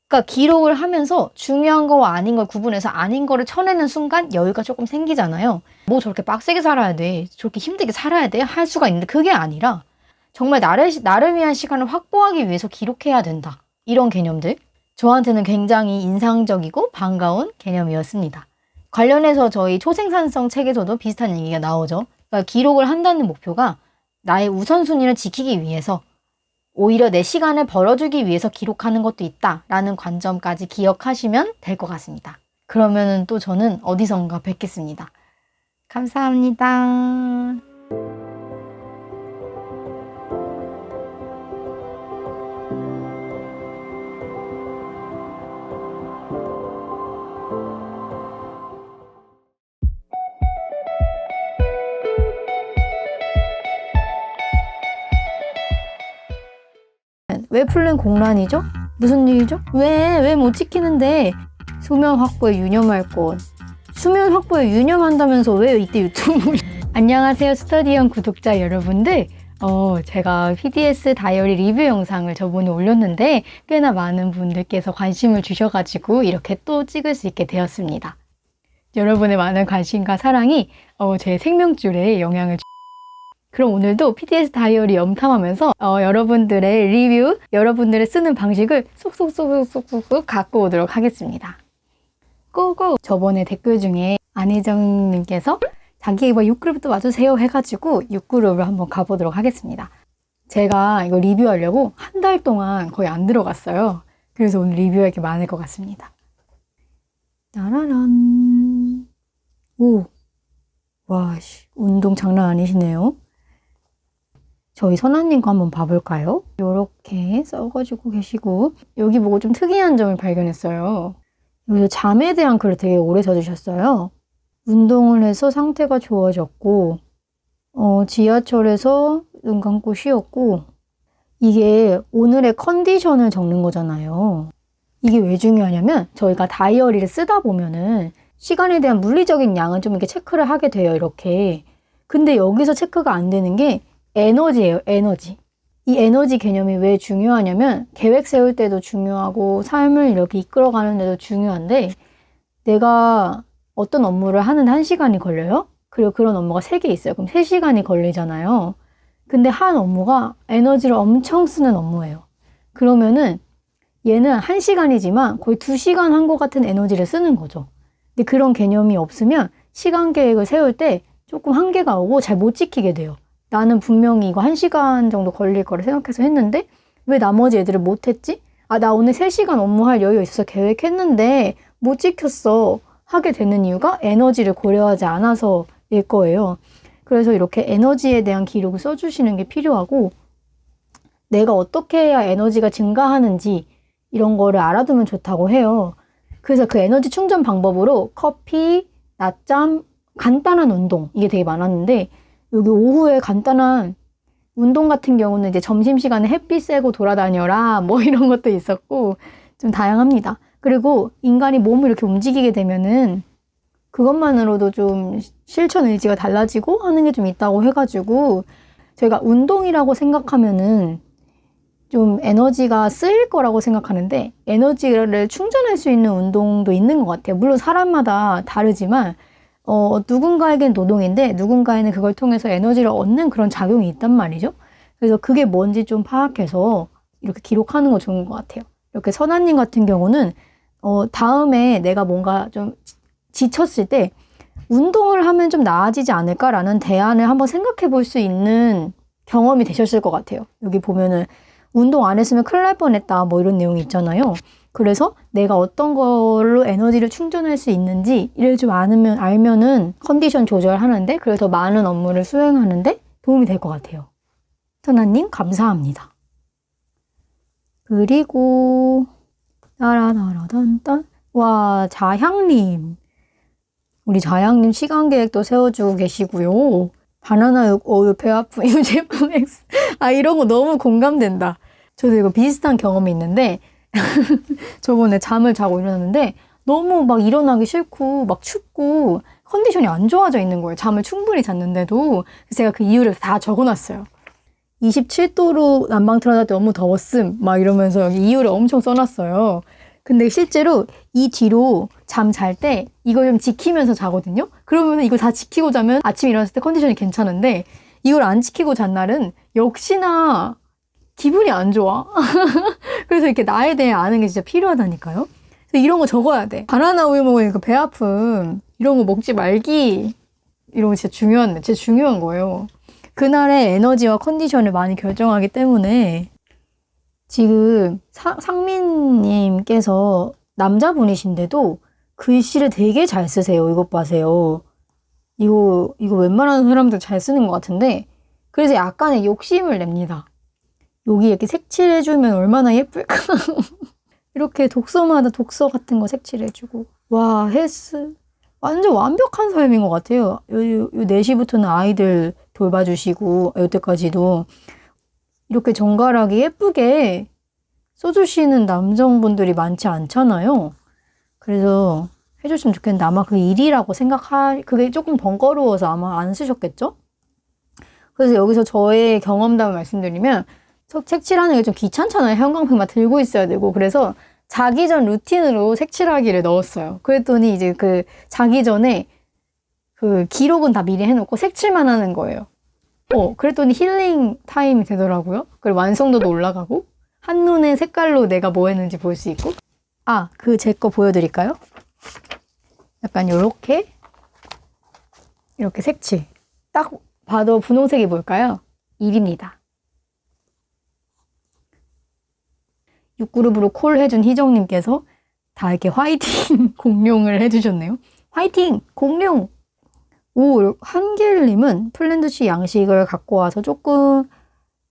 그러니까 기록을 하면서 중요한 거와 아닌 걸 구분해서 아닌 거를 쳐내는 순간 여유가 조금 생기잖아요. 뭐 저렇게 빡세게 살아야 돼, 저렇게 힘들게 살아야 돼 할 수가 있는데, 그게 아니라 정말 나를 위한 시간을 확보하기 위해서 기록해야 된다. 이런 개념들. 저한테는 굉장히 인상적이고 반가운 개념이었습니다. 관련해서 저희 초생산성 책에서도 비슷한 얘기가 나오죠. 그러니까 기록을 한다는 목표가 나의 우선순위를 지키기 위해서, 오히려 내 시간을 벌어주기 위해서 기록하는 것도 있다라는 관점까지 기억하시면 될 것 같습니다. 그러면은 또 저는 어디선가 뵙겠습니다. 감사합니다. 왜 풀린 공란이죠? 무슨 일이죠? 왜 못 지키는데? 수면 확보에 유념할 것. 수면 확보에 유념한다면서 왜 이때 유튜브를. 안녕하세요, 스터디형 구독자 여러분들. 제가 PDS 다이어리 리뷰 영상을 저번에 올렸는데 꽤나 많은 분들께서 관심을 주셔가지고 이렇게 또 찍을 수 있게 되었습니다. 여러분의 많은 관심과 사랑이 제 생명줄에 영향을 그럼 오늘도 PDS 다이어리 염탐하면서 여러분들의 리뷰, 여러분들의 쓰는 방식을 쏙쏙쏙쏙쏙 갖고 오도록 하겠습니다. 고고! 저번에 댓글 중에 안희정님께서 자기 이거 6그룹도 와주세요 해가지고 6그룹을 한번 가보도록 하겠습니다. 제가 이거 리뷰하려고 한 달 동안 거의 안 들어갔어요. 그래서 오늘 리뷰할 게 많을 것 같습니다. 따라란. 오! 와, 운동 장난 아니시네요. 저희 선아님 거 한번 봐볼까요? 이렇게 써가지고 계시고, 여기 보고 좀 특이한 점을 발견했어요. 여기서 잠에 대한 글을 되게 오래 써주셨어요. 운동을 해서 상태가 좋아졌고, 지하철에서 눈 감고 쉬었고, 이게 오늘의 컨디션을 적는 거잖아요. 이게 왜 중요하냐면 저희가 다이어리를 쓰다 보면은 시간에 대한 물리적인 양은 좀 이렇게 체크를 하게 돼요, 이렇게. 근데 여기서 체크가 안 되는 게 에너지예요, 에너지. 이 에너지 개념이 왜 중요하냐면 계획 세울 때도 중요하고 삶을 이렇게 이끌어가는 데도 중요한데, 내가 어떤 업무를 하는데 1시간이 걸려요? 그리고 그런 업무가 3개 있어요. 그럼 3시간이 걸리잖아요. 근데 한 업무가 에너지를 엄청 쓰는 업무예요. 그러면은 얘는 1시간이지만 거의 2시간 한 것 같은 에너지를 쓰는 거죠. 근데 그런 개념이 없으면 시간 계획을 세울 때 조금 한계가 오고 잘 못 지키게 돼요. 나는 분명히 이거 1시간 정도 걸릴 거라 생각해서 했는데 왜 나머지 애들을 못했지? 아, 나 오늘 3시간 업무할 여유가 있어서 계획했는데 못 지켰어 하게 되는 이유가 에너지를 고려하지 않아서일 거예요. 그래서 이렇게 에너지에 대한 기록을 써주시는 게 필요하고, 내가 어떻게 해야 에너지가 증가하는지 이런 거를 알아두면 좋다고 해요. 그래서 그 에너지 충전 방법으로 커피, 낮잠, 간단한 운동, 이게 되게 많았는데 여기 오후에 간단한 운동 같은 경우는 이제 점심시간에 햇빛 쐬고 돌아다녀라 뭐 이런 것도 있었고 좀 다양합니다. 그리고 인간이 몸을 이렇게 움직이게 되면은 그것만으로도 좀 실천 의지가 달라지고 하는 게 좀 있다고 해가지고 저희가 운동이라고 생각하면은 좀 에너지가 쓰일 거라고 생각하는데 에너지를 충전할 수 있는 운동도 있는 것 같아요. 물론 사람마다 다르지만 누군가에겐 노동인데 누군가에는 그걸 통해서 에너지를 얻는 그런 작용이 있단 말이죠. 그래서 그게 뭔지 좀 파악해서 이렇게 기록하는 거 좋은 것 같아요. 이렇게 선아님 같은 경우는 다음에 내가 뭔가 좀 지쳤을 때 운동을 하면 좀 나아지지 않을까라는 대안을 한번 생각해 볼 수 있는 경험이 되셨을 것 같아요. 여기 보면은 운동 안 했으면 큰일 날 뻔했다 뭐 이런 내용이 있잖아요. 그래서 내가 어떤 걸로 에너지를 충전할 수 있는지를 좀 알면은 컨디션 조절하는데 그래서 많은 업무를 수행하는데 도움이 될 것 같아요. 선아님 감사합니다. 그리고 따라따라단딴 와 자향님 우리 자향님 시간 계획도 세워주고 계시고요. 바나나 우유 배 아픈 이 제품 X 이런 거 너무 공감된다. 저도 이거 비슷한 경험이 있는데 저번에 잠을 자고 일어났는데 너무 막 일어나기 싫고 막 춥고 컨디션이 안 좋아져 있는 거예요. 잠을 충분히 잤는데도. 그래서 제가 그 이유를 다 적어놨어요. 27도로 난방 틀어놨을 때 너무 더웠음 막 이러면서 여기 이유를 엄청 써놨어요. 근데 실제로 이 뒤로 잠 잘 때 이걸 좀 지키면서 자거든요. 그러면 이거 다 지키고 자면 아침에 일어났을 때 컨디션이 괜찮은데 이걸 안 지키고 잔 날은 역시나 기분이 안 좋아. 그래서 이렇게 나에 대해 아는 게 진짜 필요하다니까요. 그래서 이런 거 적어야 돼. 바나나 우유 먹으니까 배 아픔 이런 거 먹지 말기 이런 거 진짜 중요한 거예요. 그날의 에너지와 컨디션을 많이 결정하기 때문에 지금 상민님께서 남자분이신데도 글씨를 되게 잘 쓰세요. 이것 봐세요. 이거 웬만한 사람들 잘 쓰는 것 같은데 그래서 약간의 욕심을 냅니다. 여기 이렇게 색칠해주면 얼마나 예쁠까. 이렇게 독서마다 독서 같은 거 색칠해주고 와 헬스 완전 완벽한 삶인 것 같아요. 요 4시부터는 아이들 돌봐주시고 여태까지도 이렇게 정갈하게 예쁘게 써주시는 남성분들이 많지 않잖아요. 그래서 해줬으면 좋겠는데 아마 그 일이라고 그게 조금 번거로워서 아마 안 쓰셨겠죠? 그래서 여기서 저의 경험담을 말씀드리면 색칠하는 게 좀 귀찮잖아요. 형광펜만 들고 있어야 되고. 그래서 자기 전 루틴으로 색칠하기를 넣었어요. 그랬더니 이제 그 자기 전에 그 기록은 다 미리 해놓고 색칠만 하는 거예요. 그랬더니 힐링 타임이 되더라고요. 그리고 완성도도 올라가고 한눈에 색깔로 내가 뭐 했는지 볼 수 있고 그 제 거 보여드릴까요? 약간 이렇게 색칠 딱 봐도 분홍색이 뭘까요? 1입니다. 6그룹으로 콜 해준 희정님께서 다 이렇게 화이팅 공룡을 해주셨네요. 화이팅! 공룡! 한길님은 플랜드시 양식을 갖고 와서 조금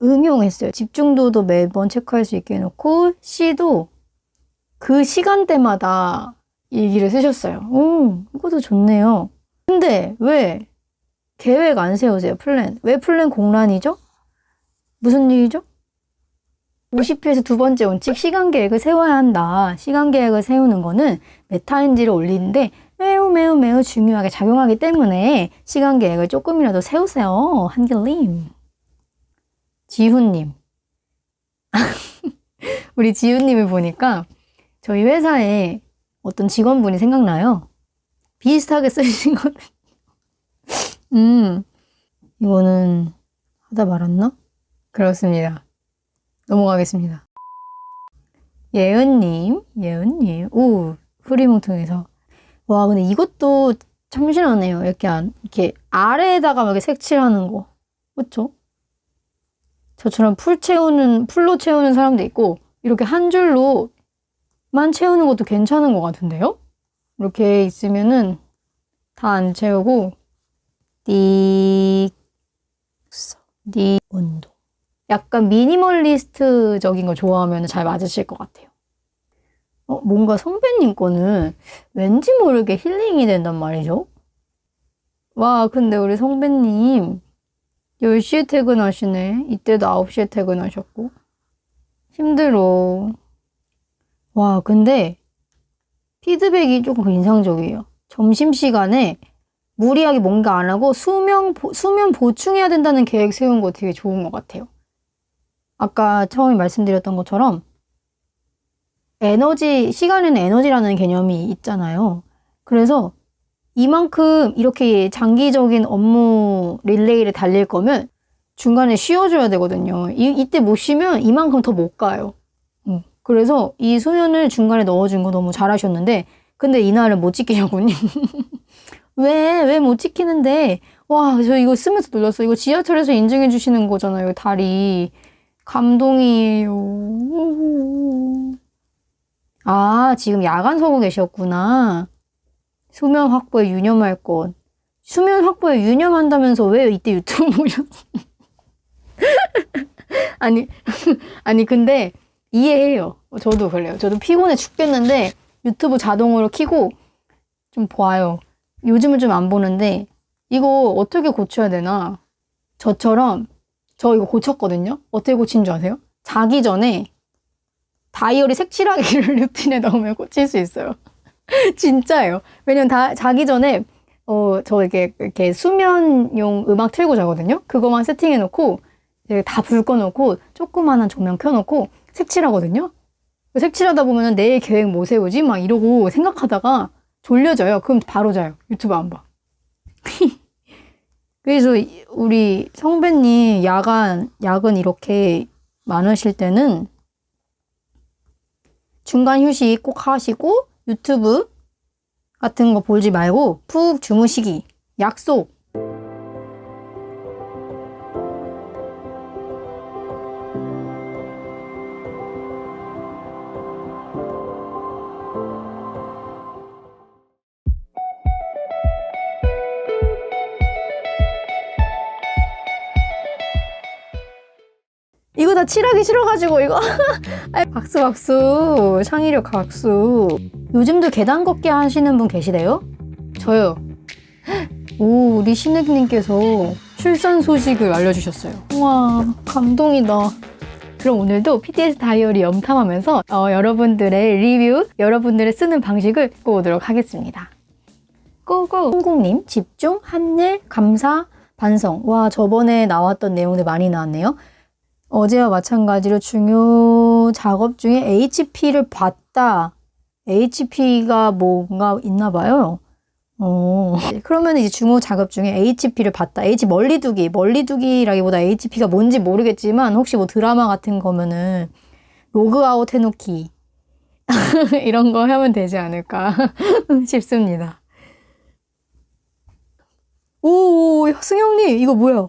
응용했어요. 집중도도 매번 체크할 수 있게 해놓고 C도 그 시간대마다 일기를 쓰셨어요. 이것도 좋네요. 근데 왜 계획 안 세우세요? 플랜. 왜 플랜 공란이죠? 무슨 일이죠? 50회에서 두 번째 원칙 시간 계획을 세워야 한다. 시간 계획을 세우는 거는 메타인지를 올리는데 매우 중요하게 작용하기 때문에 시간 계획을 조금이라도 세우세요. 한길님. 지훈님. 우리 지훈님을 보니까 저희 회사에 어떤 직원분이 생각나요. 비슷하게 쓰신 거는. 이거는 하다 말았나? 그렇습니다. 넘어가겠습니다. 예은님. 후리뭉퉁에서. 와, 근데 이것도 참신하네요. 이렇게 아래에다가 막 이렇게 색칠하는 거. 그쵸? 저처럼 풀로 채우는 사람도 있고, 이렇게 한 줄로만 채우는 것도 괜찮은 것 같은데요? 이렇게 있으면은 다 안 채우고, 온도. 약간 미니멀리스트적인 거 좋아하면 잘 맞으실 것 같아요. 뭔가 선배님 거는 왠지 모르게 힐링이 된단 말이죠. 와, 근데 우리 선배님 10시에 퇴근하시네. 이때도 9시에 퇴근하셨고. 힘들어. 와, 근데 피드백이 조금 인상적이에요. 점심시간에 무리하게 뭔가 안 하고 수면 보충해야 된다는 계획 세운 거 되게 좋은 것 같아요. 아까 처음에 말씀드렸던 것처럼 시간에는 에너지라는 개념이 있잖아요. 그래서 이만큼 이렇게 장기적인 업무 릴레이를 달릴 거면 중간에 쉬어줘야 되거든요. 이때 못 쉬면 이만큼 더 못 가요. 그래서 이 수면을 중간에 넣어준 거 너무 잘하셨는데, 근데 이날은 못 지키셨군요. 왜 못 지키는데? 와, 저 이거 쓰면서 놀랐어. 이거 지하철에서 인증해 주시는 거잖아요, 다리. 감동이에요. 아, 지금 야간 서고 계셨구나. 수면 확보에 유념할 것. 수면 확보에 유념한다면서 왜 이때 유튜브 보셨어? 아니, 근데 이해해요. 저도 그래요. 저도 피곤해 죽겠는데 유튜브 자동으로 켜고 좀 봐요. 요즘은 좀 안 보는데 이거 어떻게 고쳐야 되나? 저처럼 저 이거 고쳤거든요. 어떻게 고친 줄 아세요? 자기 전에 다이어리 색칠하기를 루틴에 넣으면 고칠 수 있어요. 진짜예요. 왜냐면 자기 전에 저 이렇게 수면용 음악 틀고 자거든요. 그거만 세팅해 놓고 다 불 꺼놓고 조그만한 조명 켜놓고 색칠하거든요. 색칠하다 보면 내일 계획 뭐 세우지? 막 이러고 생각하다가 졸려져요. 그럼 바로 자요. 유튜브 안 봐. 그래서 우리 성배님 야근 이렇게 많으실 때는 중간 휴식 꼭 하시고 유튜브 같은 거 보지 말고 푹 주무시기. 약속. 이거 다 칠하기 싫어가지고 이거 박수 창의력 박수. 요즘도 계단 걷기 하시는 분 계시대요? 저요. 오, 우리 신혜님께서 출산 소식을 알려주셨어요. 우와, 감동이다. 그럼 오늘도 PDS 다이어리 염탐하면서 여러분들의 리뷰, 여러분들의 쓰는 방식을 보도록 하겠습니다. 고고! 홍국님, 집중, 한일, 감사, 반성. 와, 저번에 나왔던 내용들 많이 나왔네요. 어제와 마찬가지로 중요 작업 중에 HP를 봤다. HP가 뭔가 있나 봐요. 그러면 이제 중요 작업 중에 HP를 봤다. 멀리두기라기보다 HP가 뭔지 모르겠지만 혹시 뭐 드라마 같은 거면은 로그아웃 해놓기 이런 거 하면 되지 않을까 싶습니다. 오, 승영님 이거 뭐야?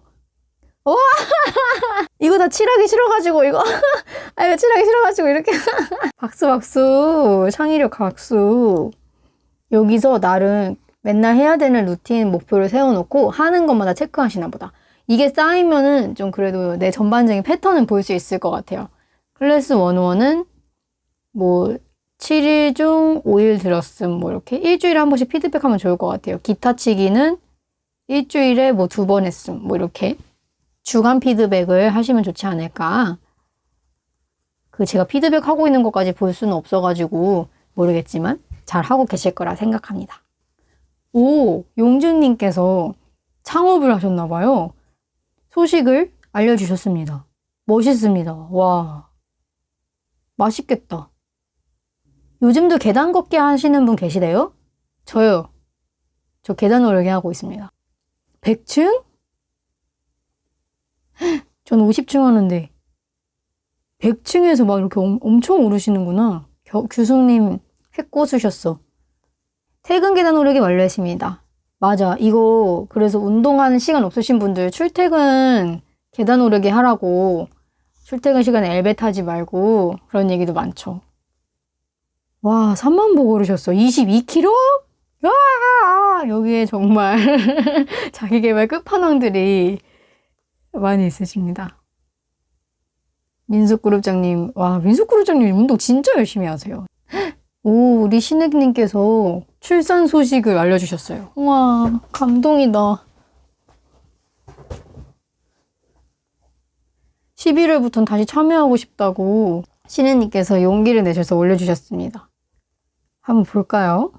와, 이거 다 칠하기 싫어가지고 이거 이거 칠하기 싫어가지고 이렇게 박수 창의력 박수. 여기서 나름 맨날 해야 되는 루틴 목표를 세워놓고 하는 것마다 체크하시나 보다. 이게 쌓이면은 좀 그래도 내 전반적인 패턴을 볼 수 있을 것 같아요. 클래스 101은 뭐 7일 중 5일 들었음 뭐 이렇게 일주일에 한 번씩 피드백하면 좋을 것 같아요. 기타 치기는 일주일에 뭐 2번 했음 뭐 이렇게 주간 피드백을 하시면 좋지 않을까. 제가 피드백하고 있는 것까지 볼 수는 없어가지고 모르겠지만 잘 하고 계실 거라 생각합니다. 오, 용준님께서 창업을 하셨나봐요. 소식을 알려주셨습니다. 멋있습니다. 와, 맛있겠다. 요즘도 계단 걷기 하시는 분 계시대요? 저요. 저 계단 오르기 하고 있습니다. 100층? 전 50층 하는데 100층에서 막 이렇게 엄청 오르시는구나. 규숙님 회 꽂으셨어. 퇴근 계단 오르기 완료했습니다. 맞아. 이거 그래서 운동하는 시간 없으신 분들 출퇴근 계단 오르기 하라고. 출퇴근 시간에 엘베 타지 말고 그런 얘기도 많죠. 와, 3만 보 오르셨어. 22km? 와, 여기에 정말 자기계발 끝판왕들이 많이 있으십니다. 민숙그룹장님, 와, 민숙그룹장님 운동 진짜 열심히 하세요. 오, 우리 신혜님께서 출산 소식을 알려주셨어요. 우와, 감동이다. 11월부터는 다시 참여하고 싶다고 신혜님께서 용기를 내셔서 올려주셨습니다. 한번 볼까요?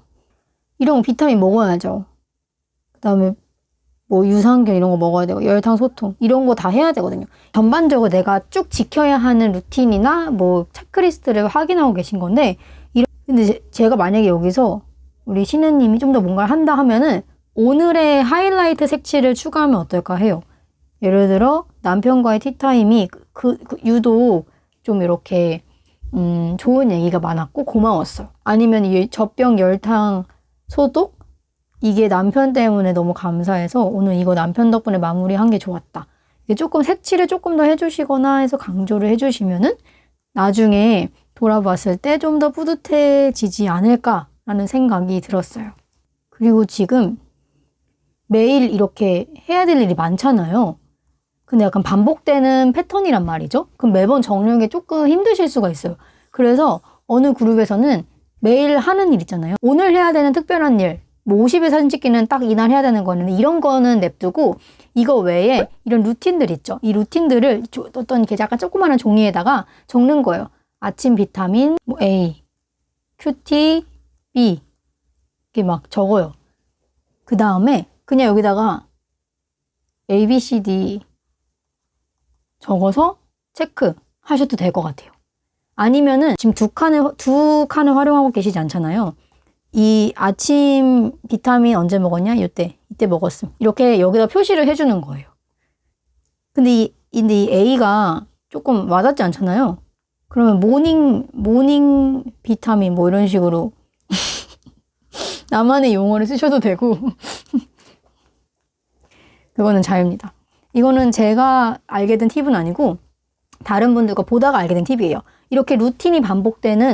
이런 거 비타민 먹어야죠. 그 다음에 뭐 유산균 이런 거 먹어야 되고 열탕 소통 이런 거 다 해야 되거든요. 전반적으로 내가 쭉 지켜야 하는 루틴이나 뭐 체크리스트를 확인하고 계신 건데 근데 제가 만약에 여기서 우리 신혜님이 좀 더 뭔가를 한다 하면은 오늘의 하이라이트 색칠을 추가하면 어떨까 해요. 예를 들어 남편과의 티타임이 유독 좀 이렇게 좋은 얘기가 많았고 고마웠어요. 아니면 이 젖병 열탕 소독 이게 남편 때문에 너무 감사해서 오늘 이거 남편 덕분에 마무리한 게 좋았다. 이게 조금 색칠을 조금 더 해주시거나 해서 강조를 해주시면은 나중에 돌아봤을 때 좀 더 뿌듯해지지 않을까라는 생각이 들었어요. 그리고 지금 매일 이렇게 해야 될 일이 많잖아요. 근데 약간 반복되는 패턴이란 말이죠. 그럼 매번 정리하는 게 조금 힘드실 수가 있어요. 그래서 어느 그룹에서는 매일 하는 일 있잖아요. 오늘 해야 되는 특별한 일, 뭐 50일 사진 찍기는 딱 이날 해야 되는 거는 이런 거는 냅두고 이거 외에 이런 루틴들 있죠. 이 루틴들을 어떤 이렇게 약간 조그마한 종이에다가 적는 거예요. 아침 비타민, 뭐 A, 큐티, B 이렇게 막 적어요. 그 다음에 그냥 여기다가 A, B, C, D 적어서 체크하셔도 될 것 같아요. 아니면은 지금 두 칸을 활용하고 계시지 않잖아요. 이 아침 비타민 언제 먹었냐? 이때 먹었음. 이렇게 여기다 표시를 해주는 거예요. 근데 이 A가 조금 와닿지 않잖아요. 그러면 모닝 비타민 뭐 이런 식으로 나만의 용어를 쓰셔도 되고 그거는 자유입니다. 이거는 제가 알게 된 팁은 아니고 다른 분들과 보다가 알게 된 팁이에요. 이렇게 루틴이 반복되고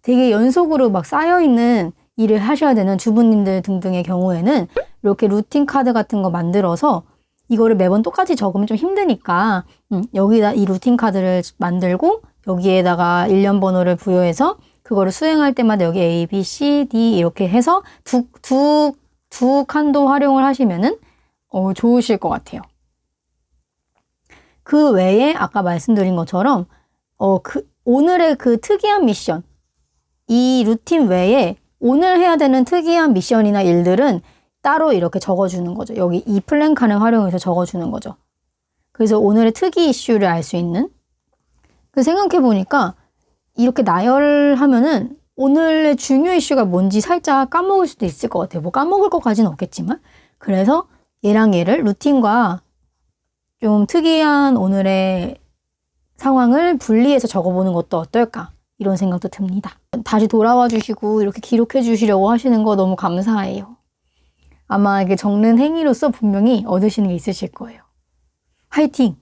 되게 연속으로 막 쌓여있는 일을 하셔야 되는 주부님들 등등의 경우에는 이렇게 루틴 카드 같은 거 만들어서 이거를 매번 똑같이 적으면 좀 힘드니까 여기다 이 루틴 카드를 만들고 여기에다가 일련 번호를 부여해서 그거를 수행할 때마다 여기 A, B, C, D 이렇게 해서 두 칸도 활용을 하시면은 좋으실 것 같아요. 그 외에 아까 말씀드린 것처럼 오늘의 그 특이한 미션 이 루틴 외에 오늘 해야 되는 특이한 미션이나 일들은 따로 이렇게 적어주는 거죠. 여기 이 플랜카드 활용해서 적어주는 거죠. 그래서 오늘의 특이 이슈를 알 수 있는 생각해보니까 이렇게 나열하면은 오늘의 중요 이슈가 뭔지 살짝 까먹을 수도 있을 것 같아요. 뭐 까먹을 것까지는 없겠지만 그래서 얘랑 얘를 루틴과 좀 특이한 오늘의 상황을 분리해서 적어보는 것도 어떨까 이런 생각도 듭니다. 다시 돌아와 주시고 이렇게 기록해 주시려고 하시는 거 너무 감사해요. 아마 이게 적는 행위로서 분명히 얻으시는 게 있으실 거예요. 화이팅!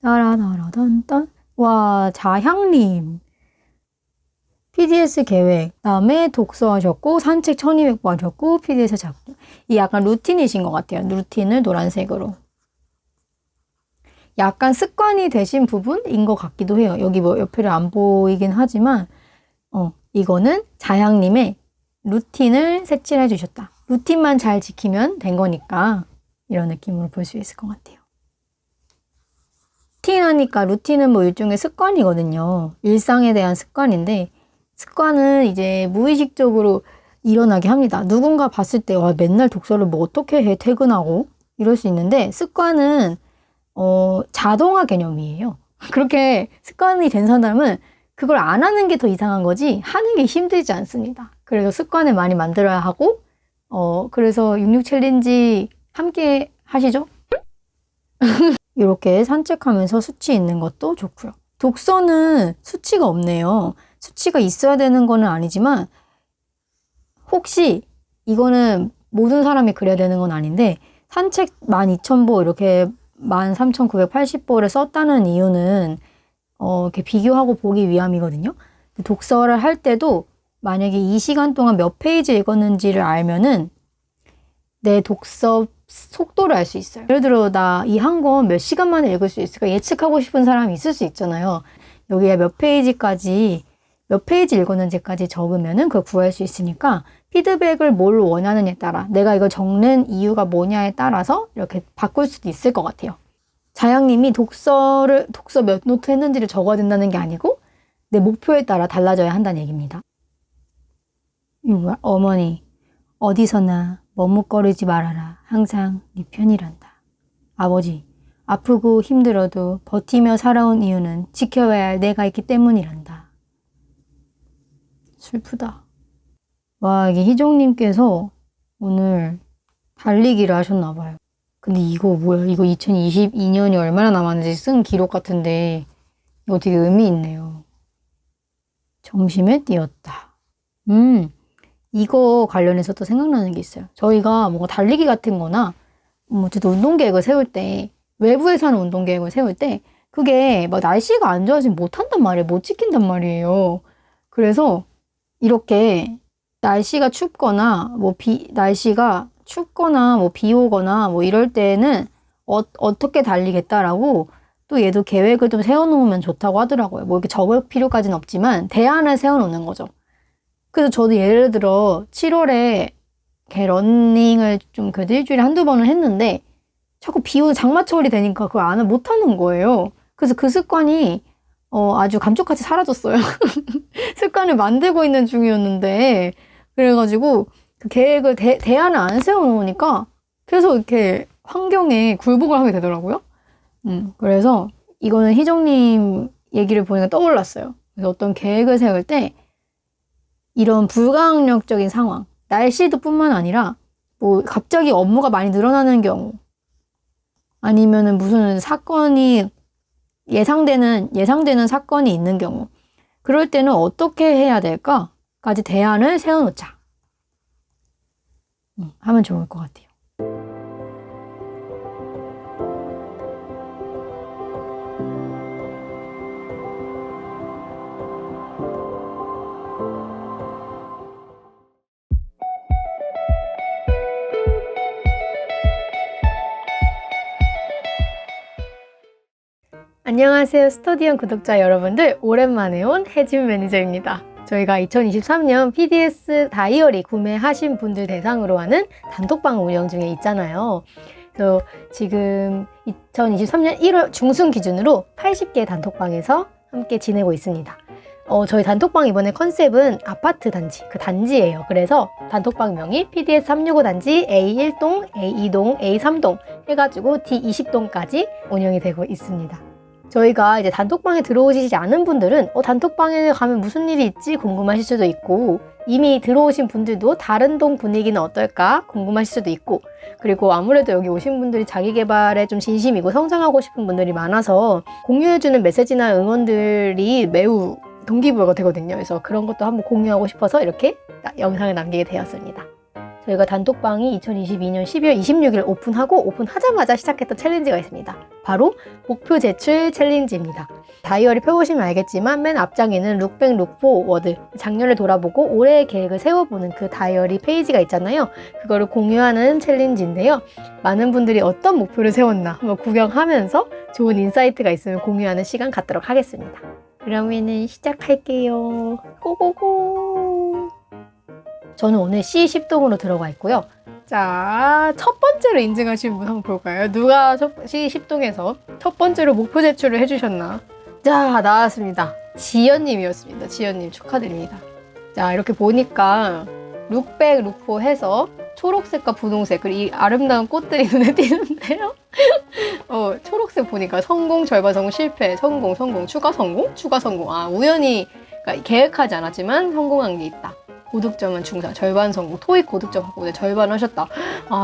따라따라단딴 와 자향님 PDS 계획 다음에 독서하셨고 산책 1200보 하셨고 PDS 작품 이 약간 루틴이신 것 같아요. 루틴을 노란색으로 약간 습관이 되신 부분인 것 같기도 해요. 여기 뭐 옆에를 안 보이긴 하지만 이거는 자향님의 루틴을 색칠해 주셨다. 루틴만 잘 지키면 된 거니까 이런 느낌으로 볼 수 있을 것 같아요. 루틴 하니까 루틴은 뭐 일종의 습관이거든요. 일상에 대한 습관인데 습관은 이제 무의식적으로 일어나게 합니다. 누군가 봤을 때 와, 맨날 독서를 뭐 어떻게 해 퇴근하고 이럴 수 있는데 습관은 자동화 개념이에요. 그렇게 습관이 된 사람은 그걸 안 하는 게 더 이상한 거지 하는 게 힘들지 않습니다. 그래서 습관을 많이 만들어야 하고 그래서 66 챌린지 함께 하시죠? 이렇게 산책하면서 수치 있는 것도 좋고요. 독서는 수치가 없네요. 수치가 있어야 되는 거는 아니지만 혹시 이거는 모든 사람이 그래야 되는 건 아닌데 산책 12,000보 이렇게 13,980보를 썼다는 이유는 이렇게 비교하고 보기 위함이거든요. 독서를 할 때도 만약에 이 시간 동안 몇 페이지 읽었는지를 알면은 내 독서 속도를 알 수 있어요. 예를 들어 나 이 한 권 몇 시간 만에 읽을 수 있을까 예측하고 싶은 사람이 있을 수 있잖아요. 여기에 몇 페이지 읽었는지까지 적으면은 그걸 구할 수 있으니까 피드백을 뭘 원하느냐에 따라 내가 이걸 적는 이유가 뭐냐에 따라서 이렇게 바꿀 수도 있을 것 같아요. 자양님이 독서 몇 노트 했는지를 적어야 된다는 게 아니고 내 목표에 따라 달라져야 한다는 얘기입니다. 이거 뭐야? 어머니, 어디서나 머뭇거리지 말아라. 항상 네 편이란다. 아버지, 아프고 힘들어도 버티며 살아온 이유는 지켜야 할 내가 있기 때문이란다. 슬프다. 와, 이게 희종님께서 오늘 달리기를 하셨나봐요. 근데 이거 뭐야? 이거 2022년이 얼마나 남았는지 쓴 기록 같은데 이거 되게 의미 있네요. 점심에 뛰었다. 이거 관련해서 또 생각나는 게 있어요. 저희가 뭔가 달리기 같은 거나 어쨌든 운동 계획을 세울 때 외부에서 하는 운동 계획을 세울 때 그게 막 날씨가 안 좋아지면 못 한단 말이에요. 못 지킨단 말이에요. 그래서 이렇게 날씨가 춥거나 뭐 비 오거나 뭐 이럴 때는 어떻게 달리겠다라고 또 얘도 계획을 좀 세워놓으면 좋다고 하더라고요. 뭐 이렇게 적을 필요까지는 없지만 대안을 세워놓는 거죠. 그래서 저도 예를 들어 7월에 이렇게 러닝을 좀 그래도 일주일에 한두 번을 했는데 자꾸 비 오는 장마철이 되니까 그걸 안 못하는 거예요. 그래서 그 습관이 아주 감쪽같이 사라졌어요. 습관을 만들고 있는 중이었는데 그래가지고 그 계획을 대안을 안 세워놓으니까 계속 이렇게 환경에 굴복을 하게 되더라고요. 그래서 이거는 희정님 얘기를 보니까 떠올랐어요. 그래서 어떤 계획을 세울 때 이런 불가항력적인 상황, 날씨도 뿐만 아니라 뭐 갑자기 업무가 많이 늘어나는 경우 아니면은 무슨 사건이 예상되는 사건이 있는 경우 그럴 때는 어떻게 해야 될까까지 대안을 세워놓자 하면 좋을 것 같아요. 안녕하세요. 스터디언 구독자 여러분들, 오랜만에 온 혜진 매니저입니다. 저희가 2023년 PDS 다이어리 구매하신 분들 대상으로 하는 단톡방을 운영 중에 있잖아요. 그래서 지금 2023년 1월 중순 기준으로 80개 단톡방에서 함께 지내고 있습니다. 저희 단톡방 이번에 컨셉은 아파트 단지, 그 단지예요. 그래서 단톡방명이 PDS 365 단지 A1동, A2동, A3동 해가지고 D20동까지 운영이 되고 있습니다. 저희가 이제 단톡방에 들어오시지 않은 분들은 단톡방에 가면 무슨 일이 있지 궁금하실 수도 있고, 이미 들어오신 분들도 다른 동 분위기는 어떨까 궁금하실 수도 있고, 그리고 아무래도 여기 오신 분들이 자기 개발에 좀 진심이고 성장하고 싶은 분들이 많아서 공유해주는 메시지나 응원들이 매우 동기부여가 되거든요. 그래서 그런 것도 한번 공유하고 싶어서 이렇게 영상을 남기게 되었습니다. 저희가 단톡방이 2022년 12월 26일 오픈하고 오픈하자마자 시작했던 챌린지가 있습니다. 바로 목표 제출 챌린지입니다. 다이어리 펴보시면 알겠지만 맨 앞장에는 룩백 룩포 워드, 작년을 돌아보고 올해의 계획을 세워보는 그 다이어리 페이지가 있잖아요. 그거를 공유하는 챌린지인데요. 많은 분들이 어떤 목표를 세웠나 한번 구경하면서 좋은 인사이트가 있으면 공유하는 시간 갖도록 하겠습니다. 그러면은 시작할게요. 고고고! 저는 오늘 C10동으로 들어가 있고요. 자, 첫 번째로 인증하신 분 한번 볼까요? 누가 C10동에서 첫 번째로 목표 제출을 해주셨나? 자, 나왔습니다. 지연님이었습니다. 지연님 축하드립니다. 자, 이렇게 보니까 룩백, 룩포 해서 초록색과 분홍색, 그리고 이 아름다운 꽃들이 눈에 띄는데요. 초록색 보니까 성공, 절반 성공, 실패, 성공, 추가 성공, 추가 성공. 우연히 그러니까 계획하지 않았지만 성공한 게 있다. 고득점은 중상, 절반 성공, 토익 고득점 확보, 네, 절반 하셨다.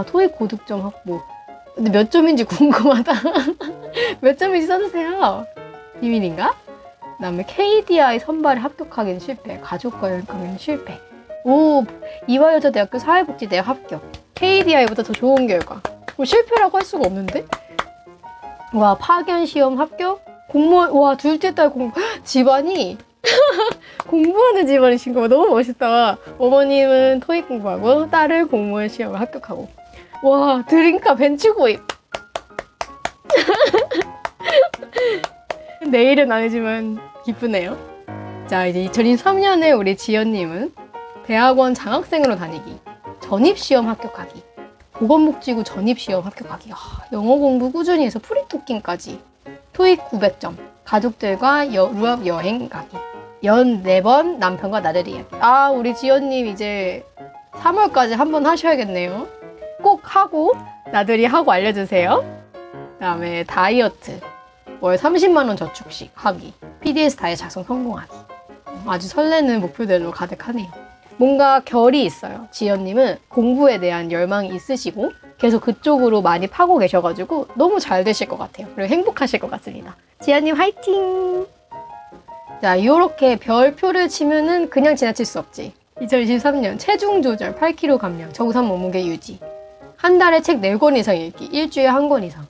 토익 고득점 확보. 근데 몇 점인지 궁금하다. 몇 점인지 써주세요. 비밀인가? 그 다음에 KDI 선발에 합격하기는 실패, 가족과 여행하기는 실패. 이화여자대학교 사회복지대학 합격. KDI보다 더 좋은 결과. 실패라고 할 수가 없는데? 와, 파견 시험 합격? 공무원, 와, 둘째 딸 집안이 공부하는 집안이신 거 너무 멋있다. 어머님은 토익 공부하고 딸을 공무원 시험을 합격하고. 와, 드림카 벤츠 구입. 내일은 아니지만 기쁘네요. 자, 이제 2023년에 우리 지연님은 대학원 장학생으로 다니기, 전입시험 합격하기, 보건복지구 전입시험 합격하기. 영어 공부 꾸준히 해서 프리토킹까지. 토익 900점. 가족들과 유럽 여행 가기. 연 4번 남편과 나들이 이야기. 우리 지연님 이제 3월까지 한번 하셔야겠네요. 꼭 하고 나들이 하고 알려주세요. 그다음에 다이어트. 월 30만 원 저축식 하기. PDS 다이어트 작성 성공하기. 아주 설레는 목표들로 가득하네요. 뭔가 결이 있어요. 지연님은 공부에 대한 열망이 있으시고 계속 그쪽으로 많이 파고 계셔가지고 너무 잘 되실 것 같아요. 그리고 행복하실 것 같습니다. 지연님 화이팅! 자, 요렇게 별표를 치면은 그냥 지나칠 수 없지. 2023년 체중 조절 8kg 감량, 정상 몸무게 유지. 한 달에 책 4권 이상 읽기, 일주일에 1권 이상.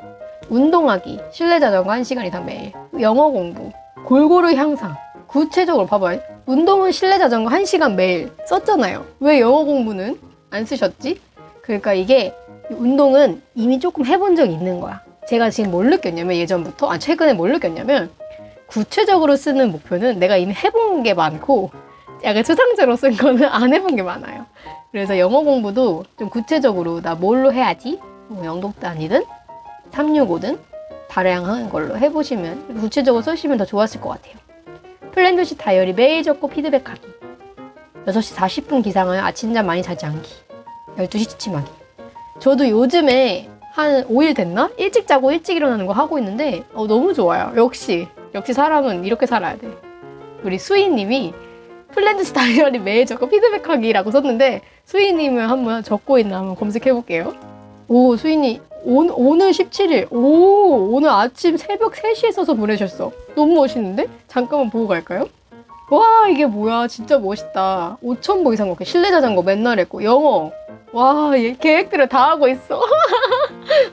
운동하기, 실내 자전거 1시간 이상 매일. 영어 공부, 골고루 향상. 구체적으로 봐봐요. 운동은 실내 자전거 1시간 매일 썼잖아요. 왜 영어 공부는 안 쓰셨지? 그러니까 이게 운동은 이미 조금 해본 적이 있는 거야. 제가 지금 뭘 느꼈냐면 예전부터, 최근에 뭘 느꼈냐면 구체적으로 쓰는 목표는 내가 이미 해본 게 많고 약간 추상적으로 쓴 거는 안 해본 게 많아요. 그래서 영어 공부도 좀 구체적으로 나 뭘로 해야지? 뭐 영독단이든 365든 다양한 걸로 해보시면 구체적으로 쓰시면 더 좋았을 것 같아요. 플랜도시 다이어리 매일 적고 피드백하기. 6시 40분 기상하여 아침잠 많이 자지 않기. 12시 취침하기. 저도 요즘에 한 5일 됐나? 일찍 자고 일찍 일어나는 거 하고 있는데 너무 좋아요. 역시 사람은 이렇게 살아야 돼. 우리 수희님이 플랜도시 다이어리 매일 적고 피드백하기라고 썼는데 수희님을 한번 적고 있나 한번 검색해볼게요. 오, 수희님 오늘 17일. 오늘 아침 새벽 3시에 써서 보내셨어. 너무 멋있는데? 잠깐만 보고 갈까요? 와, 이게 뭐야. 진짜 멋있다. 5,000보 이상 걷기. 실내 자전거 맨날 했고. 영어. 와, 얘 계획들을 다 하고 있어.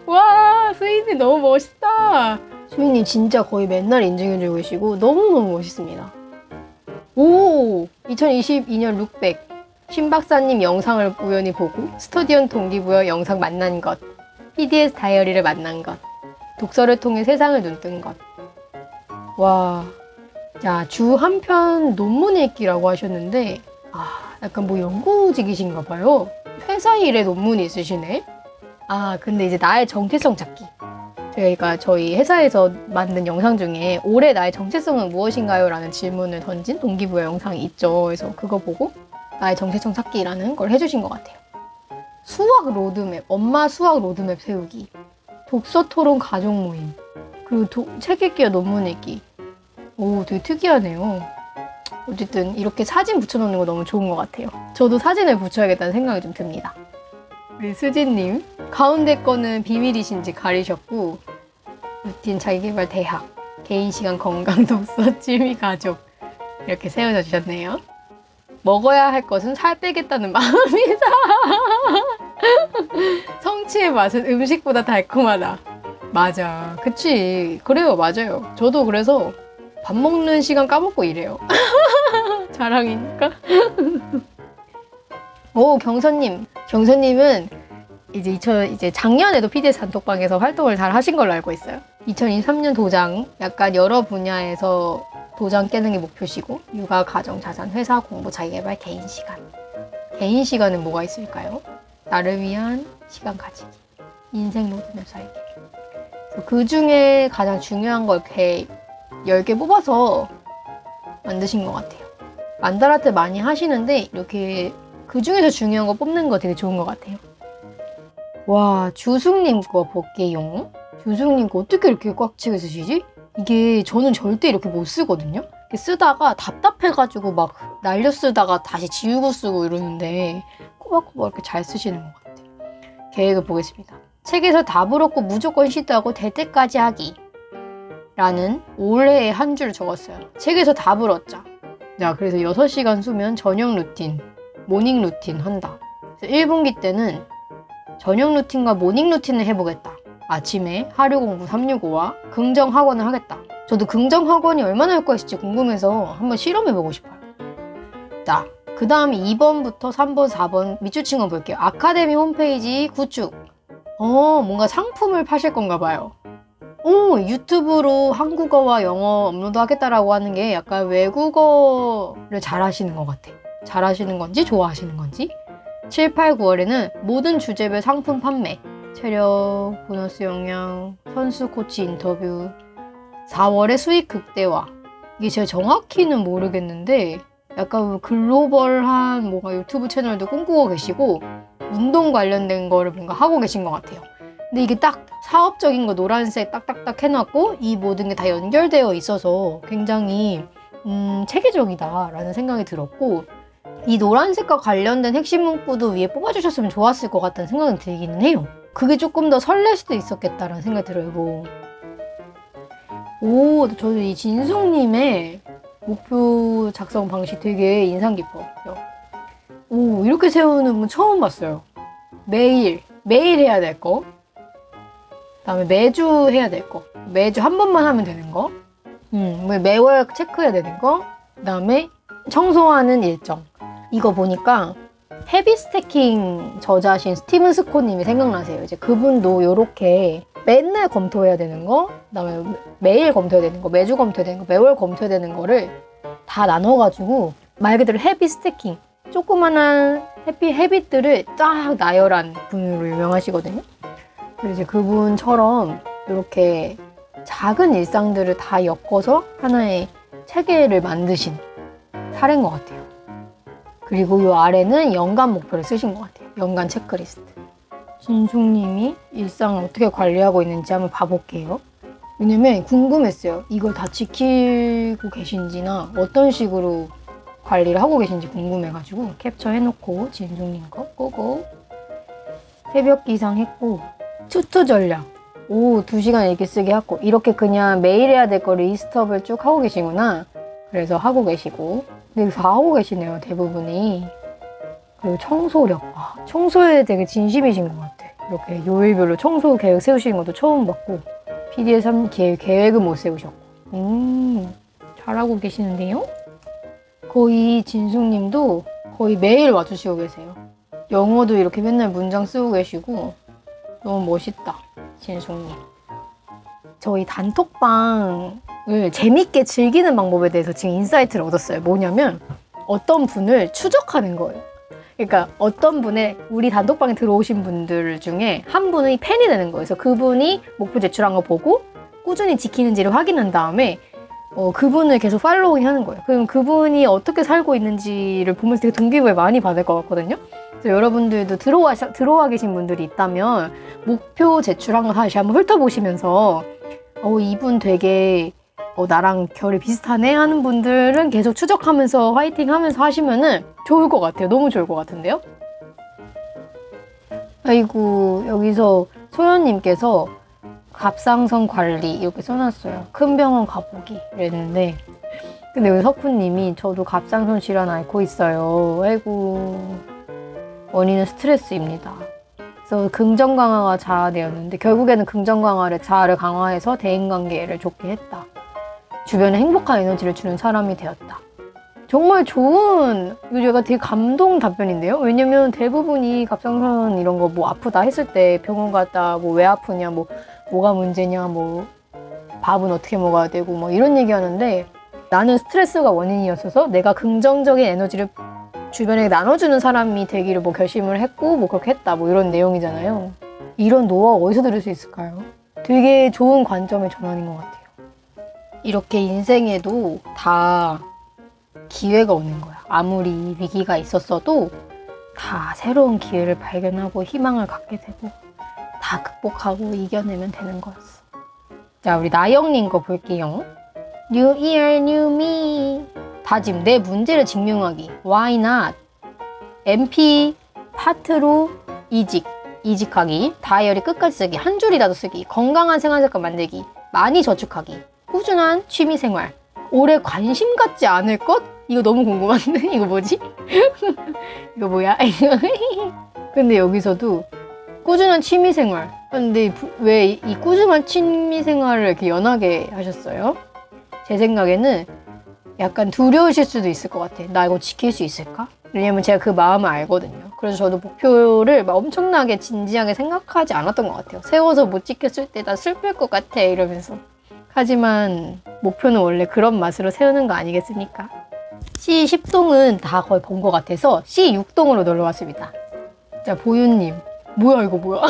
와, 수인님 너무 멋있다. 수인님 진짜 거의 맨날 인증해주고 계시고 너무너무 멋있습니다. 오, 2022년 룩백. 신박사님 영상을 우연히 보고 스터디언 동기부여 영상 만난 것. PDS 다이어리를 만난 것. 독서를 통해 세상을 눈뜬 것. 와, 자, 주 한 편 논문 읽기라고 하셨는데 약간 뭐 연구직이신가 봐요. 회사 일에 논문이 있으시네. 근데 이제 나의 정체성 찾기. 저희가 저희 회사에서 만든 영상 중에 올해 나의 정체성은 무엇인가요? 라는 질문을 던진 동기부여 영상이 있죠. 그래서 그거 보고 나의 정체성 찾기라는 걸 해주신 것 같아요. 수학 로드맵, 엄마 수학 로드맵 세우기, 독서 토론 가족 모임, 그리고 책 읽기와 논문 읽기. 오, 되게 특이하네요. 어쨌든 이렇게 사진 붙여놓는 거 너무 좋은 것 같아요. 저도 사진을 붙여야겠다는 생각이 좀 듭니다. 우리 수진님, 가운데 거는 비밀이신지 가리셨고, 루틴 자기개발 대학, 개인시간 건강 독서 취미 가족 이렇게 세워져 주셨네요. 먹어야 할 것은 살 빼겠다는 마음이다. 성취의 맛은 음식보다 달콤하다. 맞아. 그치. 그래요. 맞아요. 저도 그래서 밥 먹는 시간 까먹고 이래요. 자랑이니까. 오, 경선님. 경선님은 이제 작년에도 PDS 단톡방에서 활동을 잘 하신 걸로 알고 있어요. 2023년 도장, 약간 여러 분야에서 도장 깨는 게 목표시고, 육아, 가정, 자산, 회사, 공부, 자기개발, 개인 시간. 개인 시간은 뭐가 있을까요? 나를 위한 시간 가지기. 인생 로드맵 살기. 그 중에 가장 중요한 걸 이렇게 10개 뽑아서 만드신 것 같아요. 만다라트 많이 하시는데 이렇게 그 중에서 중요한 거 뽑는 거 되게 좋은 것 같아요. 와, 주숙님 거 볼게요. 주숙님 거 어떻게 이렇게 꽉 치고 쓰시지? 이게 저는 절대 이렇게 못 쓰거든요. 이렇게 쓰다가 답답해가지고 막 날려 쓰다가 다시 지우고 쓰고 이러는데 꼬박꼬박 이렇게 잘 쓰시는 것 같아요. 계획을 보겠습니다. 책에서 답을 얻고 무조건 시도하고 될 때까지 하기 라는 올해의 한 줄을 적었어요. 책에서 답을 얻자. 자, 그래서 6시간 수면 저녁 루틴, 모닝 루틴 한다. 그래서 1분기 때는 저녁 루틴과 모닝 루틴을 해보겠다. 아침에 하루 공부 365와 긍정 학원을 하겠다. 저도 긍정 학원이 얼마나 효과가 있을지 궁금해서 한번 실험해보고 싶어요. 자, 그 다음에 2번부터 3번, 4번 밑줄 친 거 볼게요. 아카데미 홈페이지 구축. 뭔가 상품을 파실 건가 봐요. 유튜브로 한국어와 영어 업로드 하겠다라고 하는 게 약간 외국어를 잘하시는 것 같아. 잘하시는 건지 좋아하시는 건지. 7, 8, 9월에는 모든 주제별 상품 판매, 체력, 보너스 영양, 선수 코치 인터뷰. 4월에 수익 극대화. 이게 제가 정확히는 모르겠는데 약간 글로벌한 뭔가 유튜브 채널도 꿈꾸고 계시고 운동 관련된 거를 뭔가 하고 계신 것 같아요. 근데 이게 딱 사업적인 거 노란색 딱딱딱 해놨고 이 모든 게 다 연결되어 있어서 굉장히 체계적이다라는 생각이 들었고, 이 노란색과 관련된 핵심 문구도 위에 뽑아주셨으면 좋았을 것 같다는 생각이 들기는 해요. 그게 조금 더 설렐 수도 있었겠다라는 생각이 들어요. 이거. 오, 저도 이 진숙님의 목표 작성 방식 되게 인상 깊어요. 오, 이렇게 세우는 분 처음 봤어요. 매일 해야 될 거. 그다음에 매주 해야 될 거. 매주 한 번만 하면 되는 거. 매월 체크해야 되는 거. 그다음에 청소하는 일정. 이거 보니까 헤비 스태킹 저자신 스티븐 스코님이 생각나세요. 이제 그분도 요렇게 맨날 검토해야 되는 거, 그다음에 매일 검토해야 되는 거, 매주 검토해야 되는 거, 매월 검토해야 되는 거를 다 나눠가지고 말 그대로 헤비 스태킹, 조그만한 헤빗들을 쫙 나열한 분으로 유명하시거든요. 그래서 이제 그분처럼 이렇게 작은 일상들을 다 엮어서 하나의 체계를 만드신 사례인 것 같아요. 그리고 이 아래는 연간 목표를 쓰신 것 같아요. 연간 체크리스트. 진숙님이 일상을 어떻게 관리하고 있는지 한번 봐볼게요. 왜냐면 궁금했어요. 이걸 다 지키고 계신지나 어떤 식으로 관리를 하고 계신지 궁금해가지고 캡처해놓고 진숙님 거 끄고 새벽 기상 했고 투투 전략. 오, 2시간 읽기 쓰기 하고 이렇게 그냥 매일 해야 될 거 리스트업을 쭉 하고 계시구나. 그래서 하고 계시고 근데 다 하고 계시네요. 대부분이. 그리고 청소력. 청소에 되게 진심이신 것 같아. 이렇게 요일별로 청소 계획 세우시는 것도 처음 봤고 PD의 계획은 못 세우셨고 잘하고 계시는데요? 거의 진숙님도 거의 매일 와주시고 계세요. 영어도 이렇게 맨날 문장 쓰고 계시고 너무 멋있다, 진숙님. 저희 단톡방을 재밌게 즐기는 방법에 대해서 지금 인사이트를 얻었어요. 뭐냐면 어떤 분을 추적하는 거예요. 그러니까 어떤 분의 우리 단톡방에 들어오신 분들 중에 한 분이 팬이 되는 거예요. 그래서 그분이 목표 제출한 거 보고 꾸준히 지키는지를 확인한 다음에 그분을 계속 팔로우ing 하는 거예요. 그럼 그분이 어떻게 살고 있는지를 보면서 되게 동기부여 많이 받을 것 같거든요. 그래서 여러분들도 들어와 계신 분들이 있다면 목표 제출한 거 다시 한번 훑어보시면서 이분 되게 나랑 결이 비슷하네 하는 분들은 계속 추적하면서 화이팅 하면서 하시면은 좋을 것 같아요. 너무 좋을 것 같은데요? 아이고, 여기서 소연님께서 갑상선 관리 이렇게 써놨어요. 큰 병원 가보기 이랬는데 근데 여기 석훈님이 저도 갑상선 질환 앓고 있어요. 아이고, 원인은 스트레스입니다. 그래서 긍정 강화가 자아되었는데 결국에는 긍정 강화를 자아를 강화해서 대인관계를 좋게 했다. 주변에 행복한 에너지를 주는 사람이 되었다. 정말 좋은, 이거 제가 되게 감동 답변인데요. 왜냐면 대부분이 갑상선 이런 거 뭐 아프다 했을 때 병원 갔다 뭐 왜 아프냐, 뭐가 문제냐, 뭐 밥은 어떻게 먹어야 되고 뭐 이런 얘기 하는데 나는 스트레스가 원인이었어서 내가 긍정적인 에너지를 주변에 나눠주는 사람이 되기를 뭐 결심을 했고 뭐 그렇게 했다 뭐 이런 내용이잖아요. 이런 노하우 어디서 들을 수 있을까요? 되게 좋은 관점의 전환인 것 같아요. 이렇게 인생에도 다 기회가 오는 거야. 아무리 위기가 있었어도 다 새로운 기회를 발견하고 희망을 갖게 되고 다 극복하고 이겨내면 되는 거였어. 자, 우리 나영님 거 볼게요. New Year, New Me. 다짐, 내 문제를 증명하기. Why not? MP 파트로 이직하기. 다이어리 끝까지 쓰기. 한 줄이라도 쓰기. 건강한 생활습관 만들기. 많이 저축하기. 꾸준한 취미생활. 올해 관심 갖지 않을 것? 이거 너무 궁금한데? 이거 뭐지? 이거 뭐야? 근데 여기서도 꾸준한 취미생활. 근데 왜 이 꾸준한 취미생활을 이렇게 연하게 하셨어요? 제 생각에는 약간 두려우실 수도 있을 것 같아. 나 이거 지킬 수 있을까? 왜냐면 제가 그 마음을 알거든요. 그래서 저도 목표를 막 엄청나게 진지하게 생각하지 않았던 것 같아요. 세워서 못 지켰을 때 나 슬플 것 같아 이러면서. 하지만 목표는 원래 그런 맛으로 세우는 거 아니겠습니까? C10동은 다 거의 본 것 같아서 C6동으로 놀러 왔습니다. 자, 보유님. 뭐야, 이거 뭐야?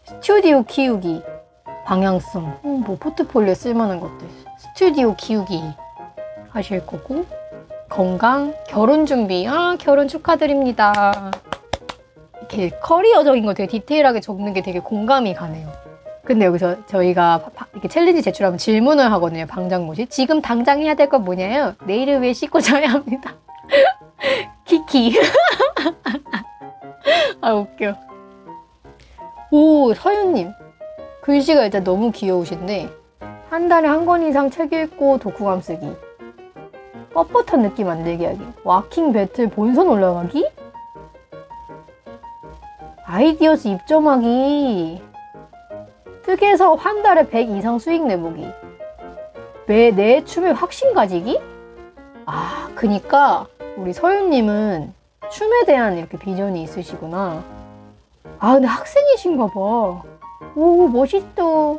스튜디오 키우기. 방향성. 뭐, 포트폴리오에 쓸만한 것들. 스튜디오 키우기 하실 거고. 건강, 결혼 준비. 아, 결혼 축하드립니다. 이렇게 커리어적인 거 되게 디테일하게 적는 게 되게 공감이 가네요. 근데 여기서 저희가 이렇게 챌린지 제출하면 질문을 하거든요. 방장모시. 지금 당장 해야 될 건 뭐냐요? 내일을 위해 씻고 자야 합니다. 키키. 아, 웃겨. 오, 서윤님. 글씨가 일단 너무 귀여우신데 한 달에 한 권 이상 책 읽고 독후감 쓰기. 뻣뻣한 느낌 만들기 하기. 와킹 배틀 본선 올라가기? 아이디어스 입점하기. 뜨개서 한 달에 100 이상 수익 내보기. 내 춤에 확신 가지기? 아, 그니까 우리 서윤님은 춤에 대한 이렇게 비전이 있으시구나. 아, 근데 학생이신가 봐. 오, 멋있어.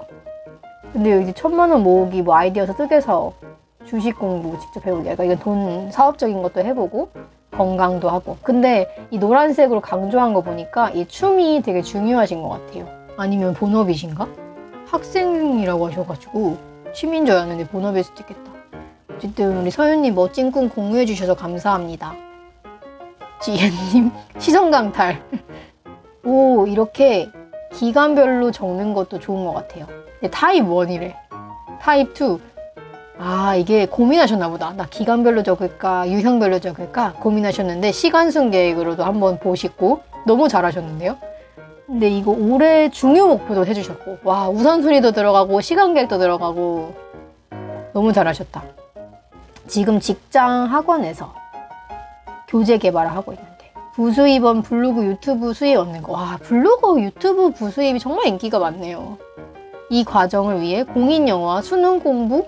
근데 여기 1000만 원 모으기, 뭐 아이디어서 뜨개 사업, 주식 공부 직접 배우기. 약간 이건 돈 사업적인 것도 해보고 건강도 하고. 근데 이 노란색으로 강조한 거 보니까 이 춤이 되게 중요하신 것 같아요. 아니면 본업이신가? 학생이라고 하셔가지고 취미인 줄 알았는데 본업일 수도 있겠다. 어쨌든 우리 서윤님 멋진 꿈 공유해 주셔서 감사합니다. 지혜님 시선 강탈. 오, 이렇게 기간별로 적는 것도 좋은 것 같아요. 근데 타입 1이래. 타입 2. 아, 이게 고민하셨나 보다. 나 기간별로 적을까 유형별로 적을까 고민하셨는데 시간순 계획으로도 한번 보시고 너무 잘하셨는데요. 근데 이거 올해 중요 목표도 해주셨고, 와, 우선순위도 들어가고 시간 계획도 들어가고 너무 잘하셨다. 지금 직장 학원에서 교재 개발을 하고 있는데 부수입원 블로그 유튜브 수익 얻는 거. 와, 블로그 유튜브 부수입이 정말 인기가 많네요. 이 과정을 위해 공인영어와 수능 공부,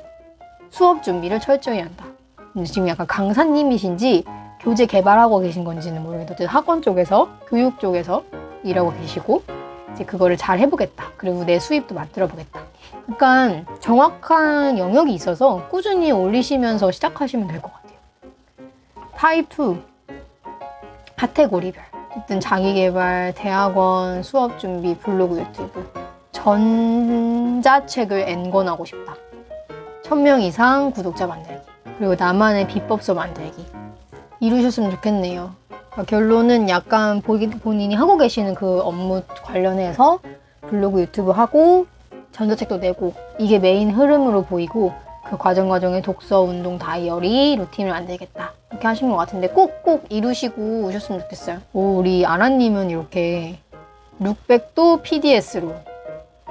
수업 준비를 철저히 한다. 근데 지금 약간 강사님이신지 교재 개발하고 계신 건지는 모르겠는데 학원 쪽에서, 교육 쪽에서 일하고 계시고 이제 그거를 잘 해보겠다. 그리고 내 수입도 만들어 보겠다. 약간 정확한 영역이 있어서 꾸준히 올리시면서 시작하시면 될 것 같아요. 타입 2. 카테고리별. 어쨌든 자기개발, 대학원, 수업 준비, 블로그, 유튜브. 전자책을 N권 하고 싶다. 1000명 이상 구독자 만들기. 그리고 나만의 비법서 만들기. 이루셨으면 좋겠네요. 그러니까 결론은 약간 본인이 하고 계시는 그 업무 관련해서 블로그, 유튜브 하고 전자책도 내고 이게 메인 흐름으로 보이고 그 과정에 독서, 운동, 다이어리, 루틴을 만들겠다. 이렇게 하신 것 같은데 꼭 이루시고 오셨으면 좋겠어요. 오, 우리 아라님은 이렇게 600도 PDS로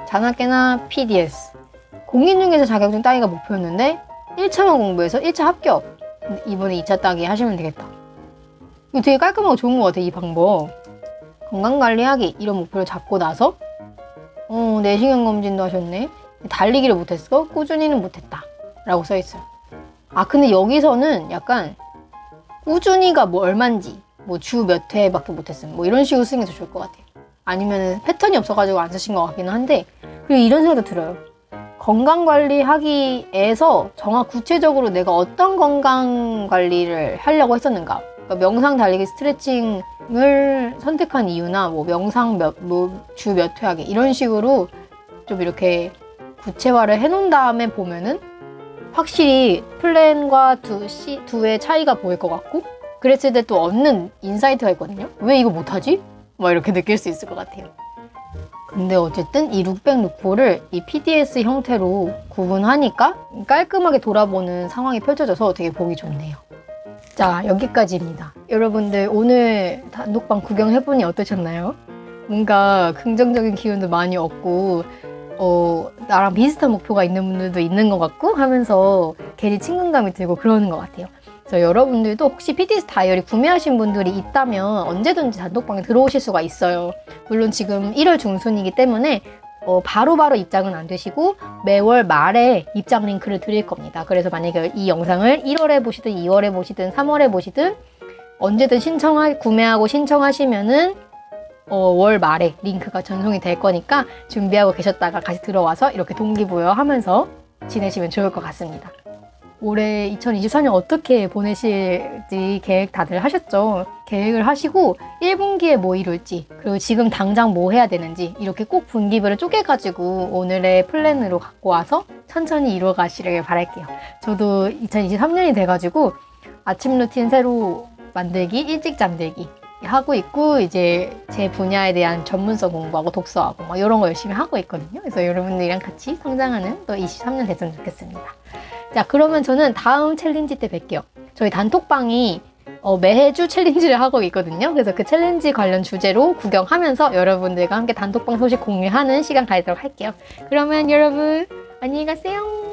자나깨나 PDS. 공인중개사 자격증 따기가 목표였는데 1차만 공부해서 1차 합격. 이번에 2차 따기 하시면 되겠다. 이거 되게 깔끔하고 좋은 것 같아, 이 방법. 건강관리하기 이런 목표를 잡고 나서 내시경 검진도 하셨네. 달리기를 못했어. 꾸준히는 못했다. 라고 써있어요. 아, 근데 여기서는 약간 꾸준히가 뭐 얼만지, 뭐 주 몇 회밖에 못했음, 뭐 이런 식으로 쓰는 게 더 좋을 것 같아요. 아니면 패턴이 없어가지고 안 쓰신 것 같기는 한데, 그리고 이런 생각도 들어요. 건강관리하기에서 정확 구체적으로 내가 어떤 건강관리를 하려고 했었는가. 그러니까 명상, 달리기, 스트레칭을 선택한 이유나 뭐 명상 주 몇 회 하기 이런 식으로 좀 이렇게 구체화를 해놓은 다음에 보면은 확실히 플랜과 두의 차이가 보일 것 같고 그랬을 때 또 얻는 인사이트가 있거든요. 왜 이거 못하지? 막 이렇게 느낄 수 있을 것 같아요. 근데 어쨌든 이 600루포를 이 PDS 형태로 구분하니까 깔끔하게 돌아보는 상황이 펼쳐져서 되게 보기 좋네요. 자, 여기까지입니다. 여러분들 오늘 단독방 구경해보니 어떠셨나요? 뭔가 긍정적인 기운도 많이 얻고 나랑 비슷한 목표가 있는 분들도 있는 것 같고 하면서 괜히 친근감이 들고 그러는 것 같아요. 그래서 여러분들도 혹시 PDS 다이어리 구매하신 분들이 있다면 언제든지 단독방에 들어오실 수가 있어요. 물론 지금 1월 중순이기 때문에 바로바로 입장은 안 되시고 매월 말에 입장 링크를 드릴 겁니다. 그래서 만약에 이 영상을 1월에 보시든 2월에 보시든 3월에 보시든 언제든 구매하고 신청하시면은 월 말에 링크가 전송이 될 거니까 준비하고 계셨다가 다시 들어와서 이렇게 동기부여하면서 지내시면 좋을 것 같습니다. 올해 2024년 어떻게 보내실지 계획 다들 하셨죠? 계획을 하시고 1분기에 뭐 이룰지, 그리고 지금 당장 뭐 해야 되는지 이렇게 꼭 분기별을 쪼개가지고 오늘의 플랜으로 갖고 와서 천천히 이루어 가시길 바랄게요. 저도 2023년이 돼가지고 아침 루틴 새로 만들기, 일찍 잠들기 하고 있고, 이제 제 분야에 대한 전문성 공부하고 독서하고 막 이런 거 열심히 하고 있거든요. 그래서 여러분들이랑 같이 성장하는 또 23년 됐으면 좋겠습니다. 자, 그러면 저는 다음 챌린지 때 뵐게요. 저희 단톡방이 매주 챌린지를 하고 있거든요. 그래서 그 챌린지 관련 주제로 구경하면서 여러분들과 함께 단톡방 소식 공유하는 시간 가지도록 할게요. 그러면 여러분 안녕히 가세요.